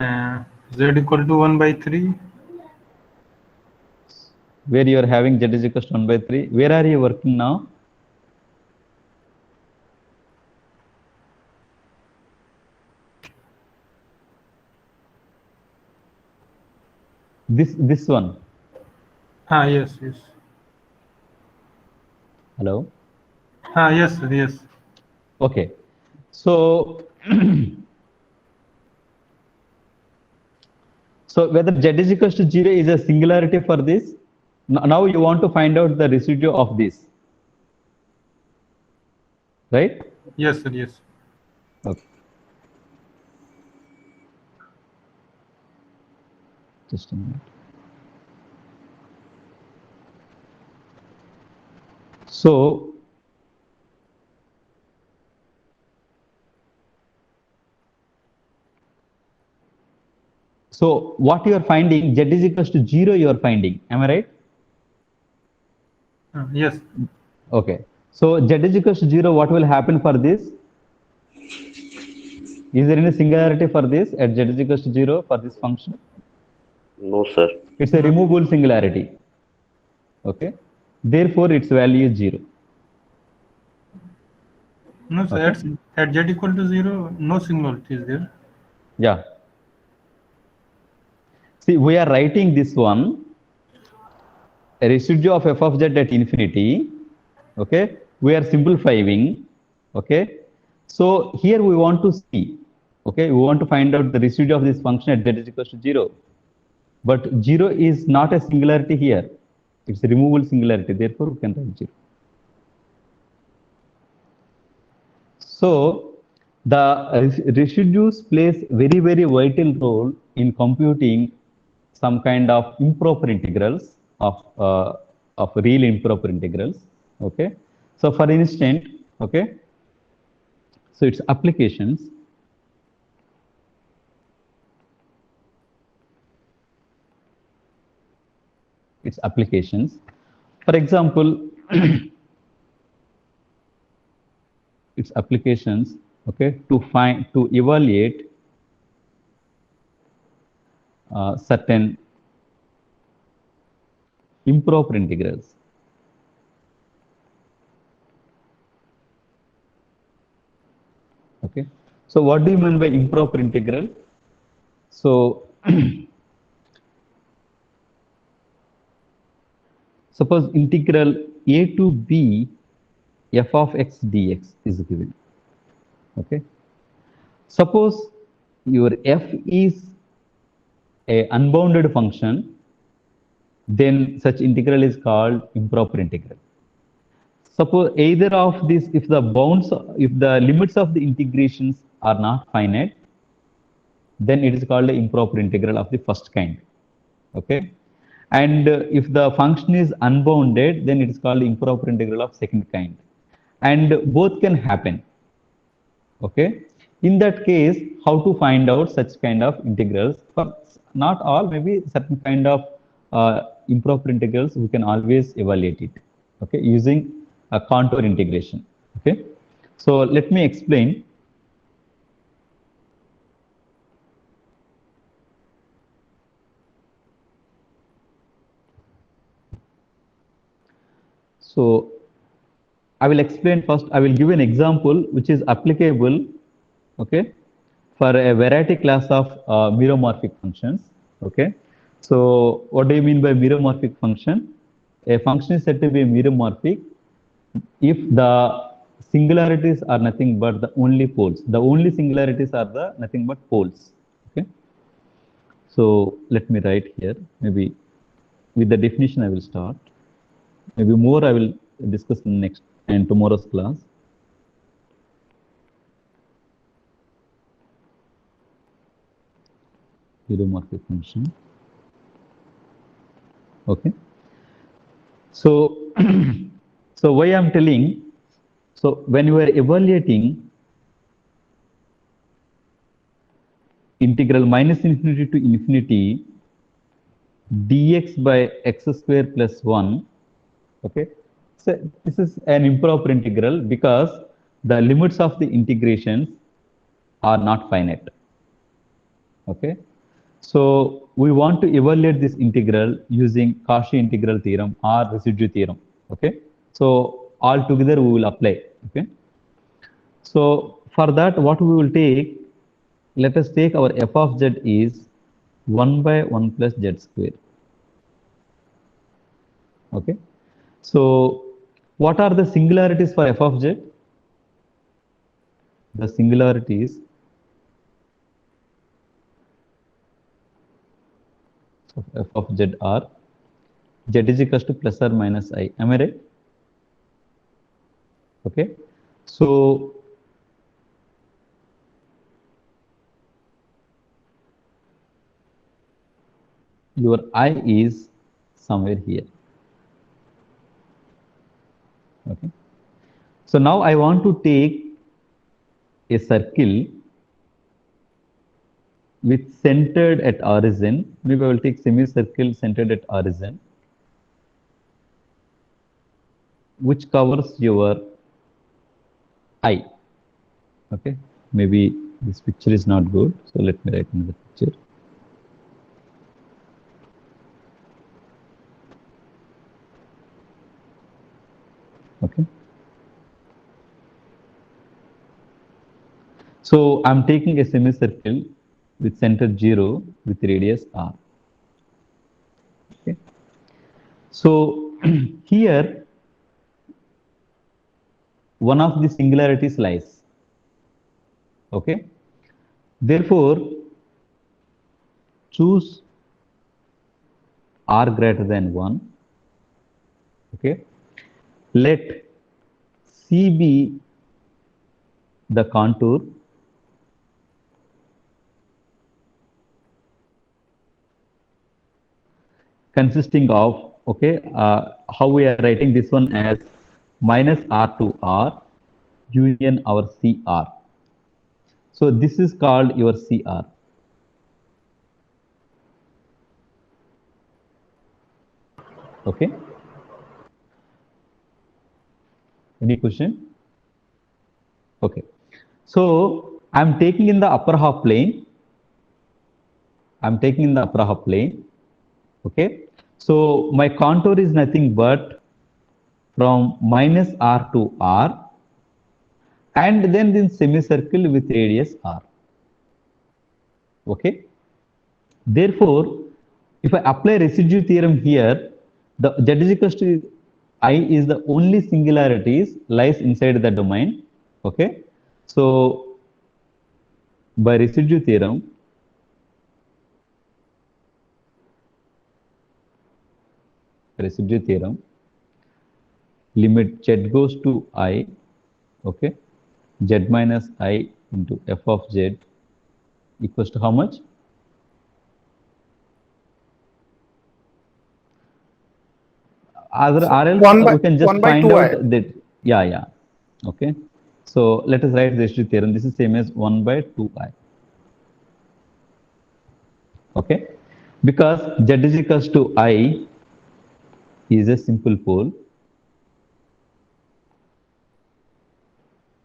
Z equal to 1 by 3. Where you are having z is equal to 1 by 3. Where are you working now? This one. Yes. Hello. Yes, sir, yes. Okay. So so whether z is equal to 0 is a singularity for this. Now you want to find out the residue of this, right? Yes, sir, yes. Okay. Just a minute. So what you are finding, z is equal to 0 you are finding, am I right? Yes. Okay. So z is equal to 0, what will happen for this? Is there any singularity for this at z is equal to 0 for this function? No, sir. It's a removable singularity. Okay. Therefore, its value is 0. No, sir. Okay. At z equal to 0, no singularity is there. Yeah. See, we are writing this one, a residue of f of z at infinity. Okay. We are simplifying. Okay. So here we want to see. Okay. We want to find out the residue of this function at z is equal to 0. But 0 is not a singularity here. It's a removable singularity. Therefore, we can write 0. So the residues plays very vital role in computing some kind of improper integrals of real improper integrals. Okay. So for instance, okay. So its applications. Its applications. For example, its applications, okay, to evaluate certain improper integrals. Okay. So what do you mean by improper integral? So suppose integral a to b f of x dx is given. Okay. Suppose your f is a unbounded function, then such integral is called improper integral. Suppose either of these, if the limits of the integrations are not finite, then it is called an improper integral of the first kind. Okay. And if the function is unbounded, then it is called improper integral of second kind. And both can happen. Okay. In that case, how to find out such kind of integrals? For not all, maybe certain kind of improper integrals, we can always evaluate it. Okay, using a contour integration. Okay. So let me explain. So I will explain first. I will give an example which is applicable, okay, for a variety class of meromorphic functions. Okay. So what do you mean by meromorphic function? A function is said to be meromorphic if the singularities are nothing but the only poles. The only singularities are the nothing but poles. Okay. So let me write here. Maybe with the definition I will start. Maybe more I will discuss in next and tomorrow's class. Meromorphic function. Okay. So So why I'm telling, so when you are evaluating integral minus infinity to infinity dx by x square plus 1, okay, so this is an improper integral because the limits of the integrations are not finite. Okay, so we want to evaluate this integral using Cauchy integral theorem or residue theorem. Okay, so all together we will apply. Okay, so for that what we will take, let us take our f of z is 1 by 1 plus z square. Okay, so what are the singularities for f of z? The singularities of f of z are z is equals to plus or minus I. Am I right? Okay, so your I is somewhere here. Okay, so now I want to take a circle with centered at origin. Maybe I will take semicircle centered at origin, which covers your I. Okay, maybe this picture is not good, so let me write another picture. Okay, so I'm taking a semicircle with center 0 with radius r. Okay, so here one of the singularities lies. Okay, therefore choose r greater than 1. Okay, let C be the contour consisting of, okay, how we are writing this one as minus r to r union our CR. So this is called your CR. Okay, any question? Okay, so I'm taking in the upper half plane. Okay, so my contour is nothing but from minus r to r, and then this semicircle with radius r. Okay, therefore if I apply residue theorem here, the z is equals to I is the only singularities lies inside the domain. Okay, so by residue theorem, limit z goes to I, okay, z minus I into f of z equals to how much? Other, or else we can just find out that, yeah. Okay, so let us write the residue theorem. This is same as 1 by 2I. Okay, because z is equals to I is a simple pole.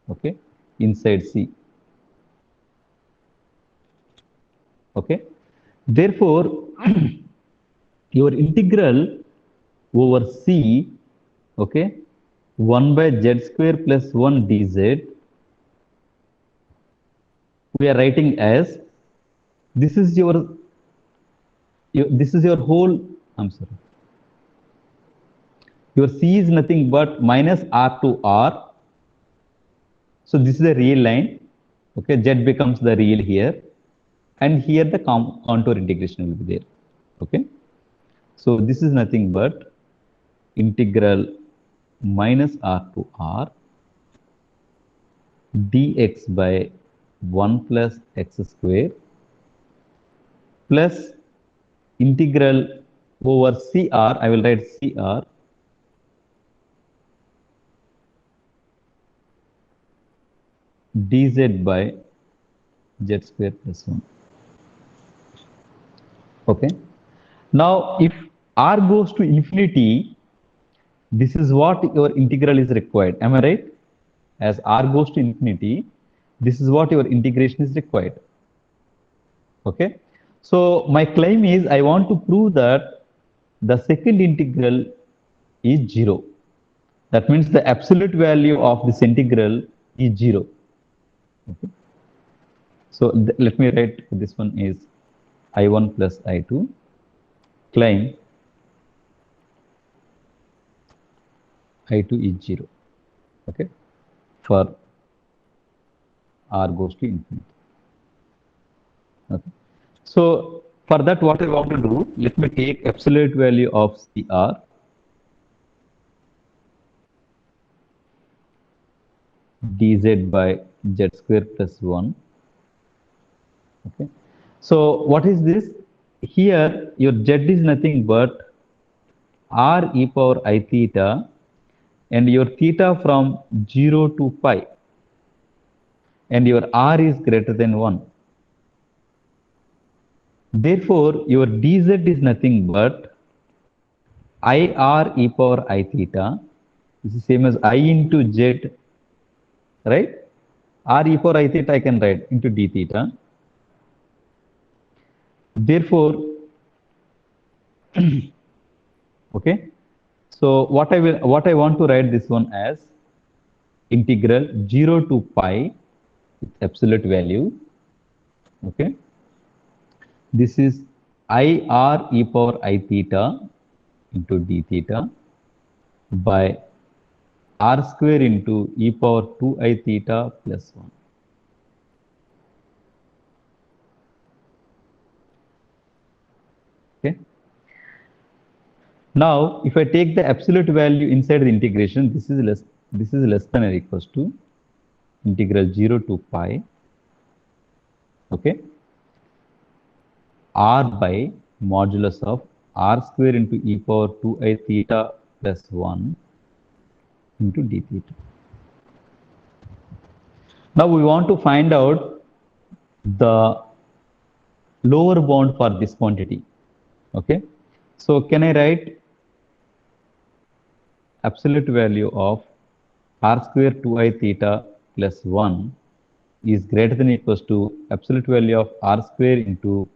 Okay, inside C. Okay, therefore your integral over C, okay, 1 by z square plus 1 dz, we are writing as, this is your whole, I'm sorry, your C is nothing but minus r to r. So this is a real line. Okay, z becomes the real here, and here the contour integration will be there. Okay, so this is nothing but integral minus r to r dx by 1 plus x square plus integral over CR, I will write CR dz by z square plus 1. Okay. Now, if r goes to infinity, this is what your integral is required. Am I right? As r goes to infinity, this is what your integration is required. Okay. So my claim is I want to prove that the second integral is 0. That means the absolute value of this integral is 0. Okay. So let me write this one is I1 plus I2. Claim I2 is 0. Okay. For r goes to infinity. Okay. So for that, what I want to do, let me take absolute value of CR. Dz by z square plus 1. Okay. So what is this? Here your z is nothing but r e power I theta, and your theta from 0 to pi, and your r is greater than 1. Therefore, your dz is nothing but I r e power I theta. This is same as I into z, right? R e power I theta I can write into d theta. Therefore, okay. So what I want to write this one as integral 0 to pi with absolute value. Okay. This is I r e power I theta into d theta by r square into e power 2I theta plus 1. Okay. Now, if I take the absolute value inside the integration, this is less than or equals to integral 0 to pi. Okay. R by modulus of r square into e power 2I theta plus 1 into d theta. Now we want to find out the lower bound for this quantity. Okay. So can I write absolute value of r square 2I theta plus 1 is greater than or equals to absolute value of r square into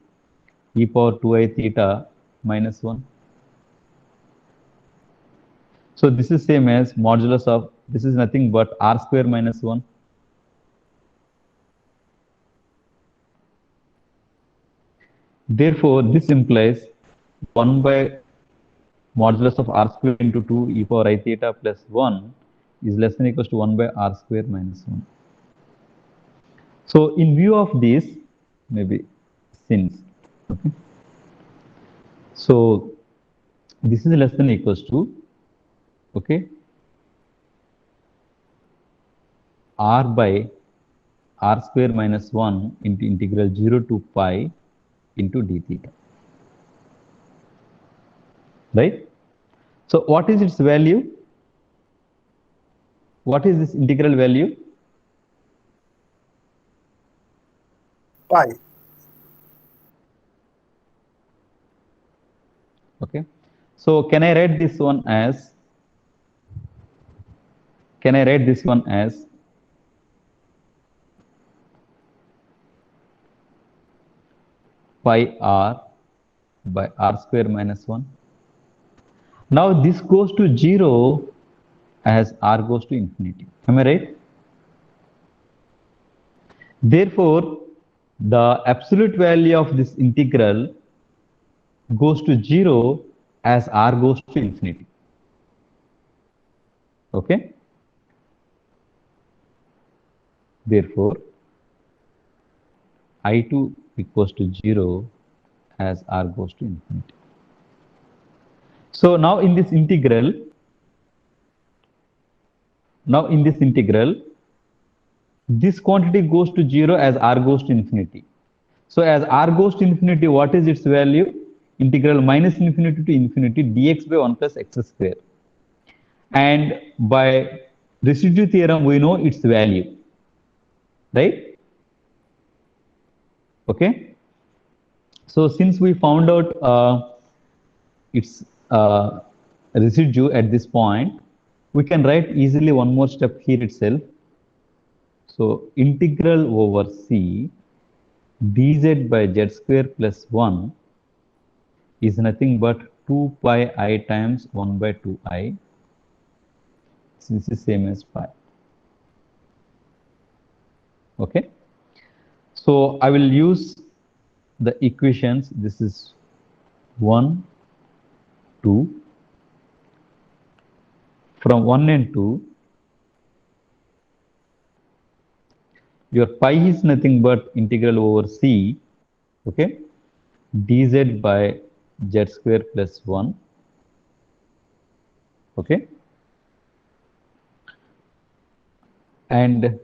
e power 2I theta minus 1. So this is same as modulus of, this is nothing but r square minus 1. Therefore, this implies 1 by modulus of r square into 2 e power I theta plus 1 is less than or equals to 1 by r square minus 1. So in view of this, maybe since, okay. So this is less than or equals to, okay, r by r square minus 1 into integral 0 to pi into d theta. Right? So what is its value? What is this integral value? Pi. Okay. So can I write this one as, pi r by r square minus 1. Now this goes to 0 as r goes to infinity. Am I right? Therefore, the absolute value of this integral goes to 0 as r goes to infinity. Okay. Therefore, I2 equals to 0 as r goes to infinity. So now in this integral, this quantity goes to 0 as r goes to infinity. So as r goes to infinity, what is its value? Integral minus infinity to infinity dx by 1 plus x square. And by residue theorem, we know its value. right? Okay. So since we found out its residue at this point, we can write easily one more step here itself. So integral over C dz by z square plus 1 is nothing but 2 pi I times 1 by 2i. So this is same as pi. Okay. So I will use the equations. This is 1, 2. From 1 and 2, your pi is nothing but integral over C, okay, dz by z square plus 1, okay, and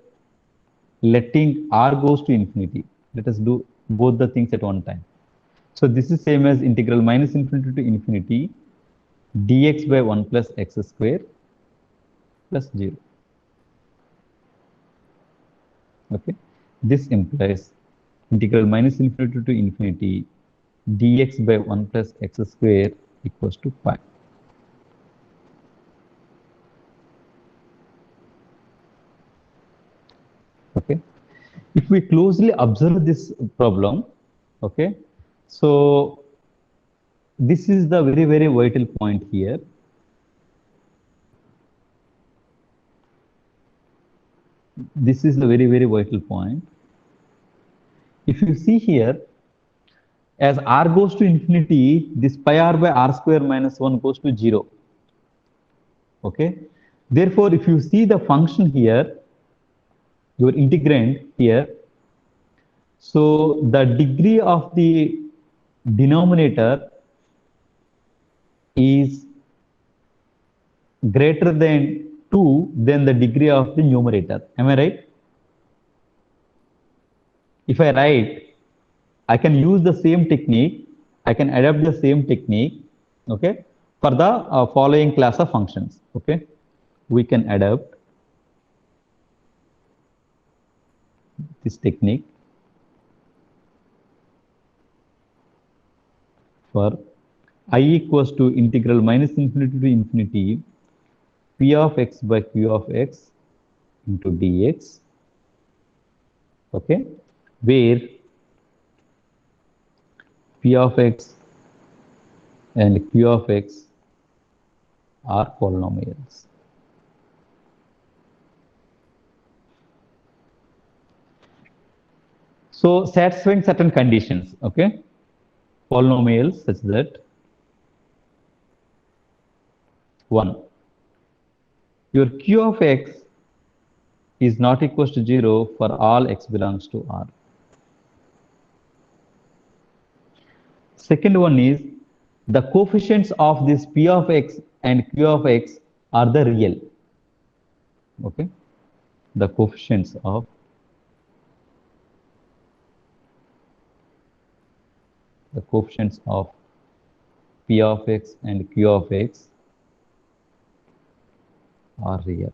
letting r goes to infinity. Let us do both the things at one time. So this is same as integral minus infinity to infinity dx by 1 plus x square plus 0. Okay, this implies integral minus infinity to infinity dx by 1 plus x square equals to pi. Okay, if we closely observe this problem, okay, so this is the very, very vital point here. This is the very, very vital point. If you see here, as r goes to infinity, this pi r by r square minus 1 goes to 0. Okay. Therefore, if you see the function here, your integrand here, so the degree of the denominator is greater than 2 than the degree of the numerator. Am I right? If I write, I can use the same technique, I can adapt the same technique, okay, for the following class of functions, okay. We can adapt this technique for I equals to integral minus infinity to infinity p of x by q of x into dx, okay, where p of x and q of x are polynomials. So satisfying certain conditions, okay, polynomials such that 1, your q of x is not equals to 0 for all x belongs to R. Second one is the coefficients of this p of x and q of x are the real. Okay, the coefficients of p of x and q of x are real.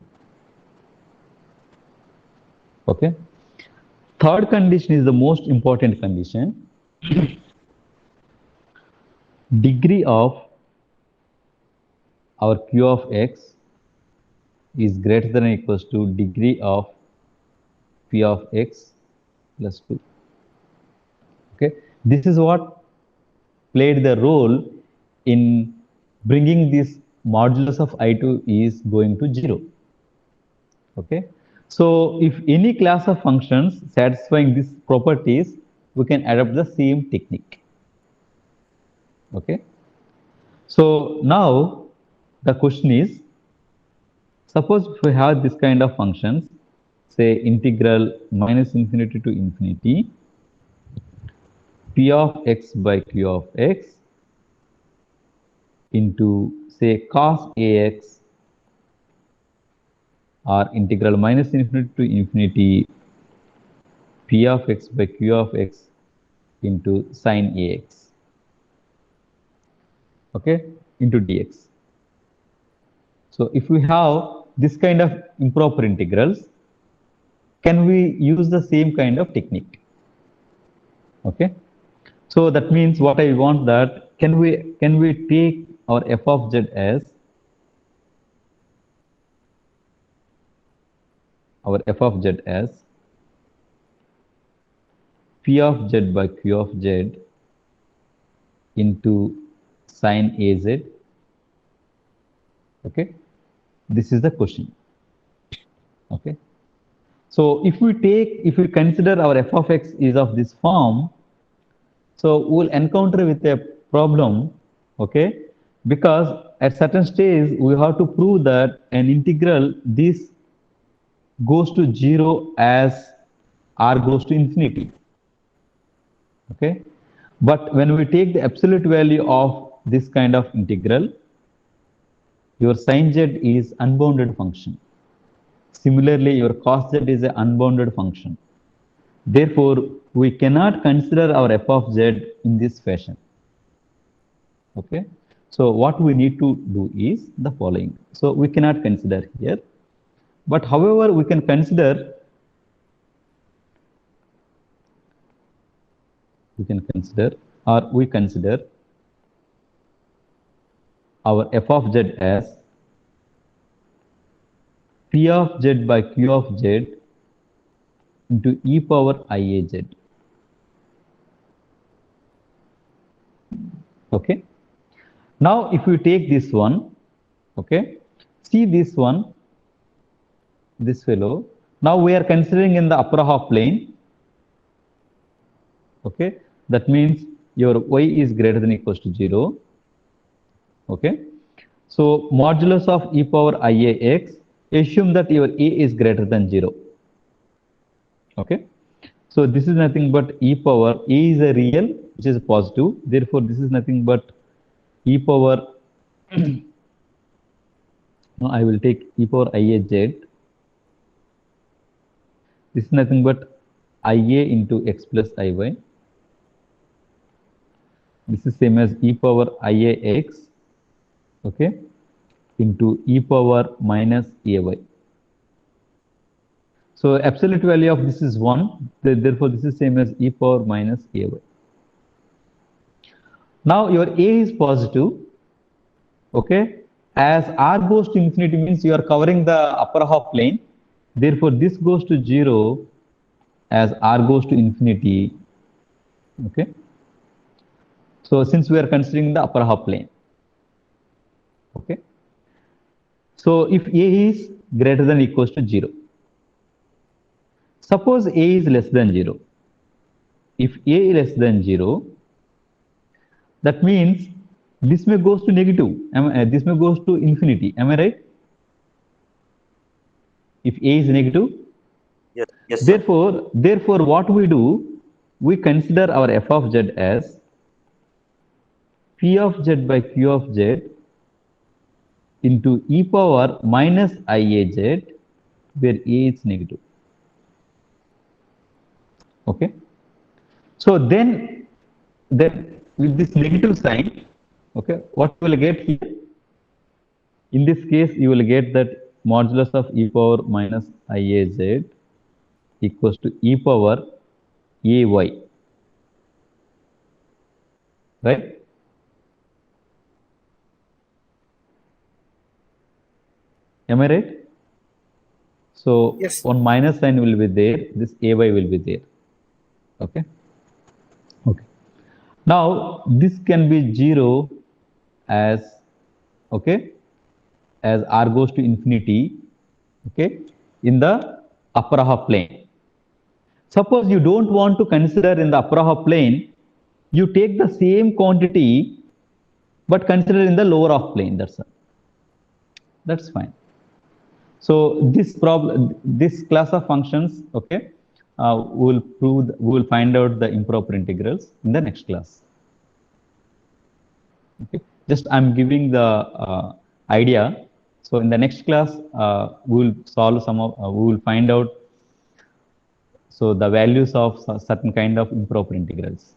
Okay. Third condition is the most important condition. Degree of our q of x is greater than or equals to degree of p of x plus 2. Okay, this is what played the role in bringing this modulus of I2 is going to 0. Okay, so if any class of functions satisfying these properties, we can adopt the same technique. Okay, so now the question is, suppose if we have this kind of functions, say integral minus infinity to infinity p of x by q of x into say cos ax, or integral minus infinity to infinity p of x by q of x into sin ax, okay, into dx. So if we have this kind of improper integrals, can we use the same kind of technique? Okay. So that means what I want that can we take our f of z as P of z by Q of z into sine AZ. Okay, this is the question. Okay, so if we consider our f of x is of this form, so we'll encounter with a problem. Okay, because at certain stage we have to prove that an integral this goes to 0 as r goes to infinity. Okay, but when we take the absolute value of this kind of integral, your sin z is unbounded function. Similarly, your cos z is an unbounded function. Therefore, we cannot consider our f of z in this fashion. Okay, so what we need to do is the following. So we cannot consider here, but however we can consider our f of z as P of z by Q of z into e power IAZ. Okay. Now, if you take this one, okay, see this one, this fellow. Now we are considering in the upper half plane. Okay, that means your y is greater than or equals to 0. Okay, so modulus of e power IAX, assume that your a is greater than 0. Okay, so this is nothing but e power, a is a real which is positive, therefore this is nothing but e power no, I will take e power IAZ. This is nothing but IA into x plus IY. This is same as e power IAX, okay, into e power minus AY. So absolute value of this is 1, therefore this is same as e power minus AY. Now your A is positive, okay, as r goes to infinity means you are covering the upper half plane, therefore this goes to 0 as r goes to infinity. Okay, so since we are considering the upper half plane. Okay, so if a is greater than or equals to 0, suppose a is less than 0. If a is less than 0, that means this may goes to negative, this may goes to infinity. Am I right? If a is negative, Yes, yes, sir. therefore what we do, we consider our f of z as P of z by Q of z into e power minus IAZ, where a is negative. Okay, so then with this negative sign, okay, what you will get here, in this case you will get that modulus of e power minus IAZ equals to e power AY, right? Am I right? So Yes. one minus sign will be there, this AY will be there. Okay. Okay. Now this can be 0 as, okay, as r goes to infinity, okay, in the upper half plane. Suppose you don't want to consider in the upper half plane, you take the same quantity but consider in the lower half plane. That's fine. So this class of functions, okay, we will find out the improper integrals in the next class. Okay, just I'm giving the idea. So in the next class, we will solve we will find out so the values of certain kind of improper integrals.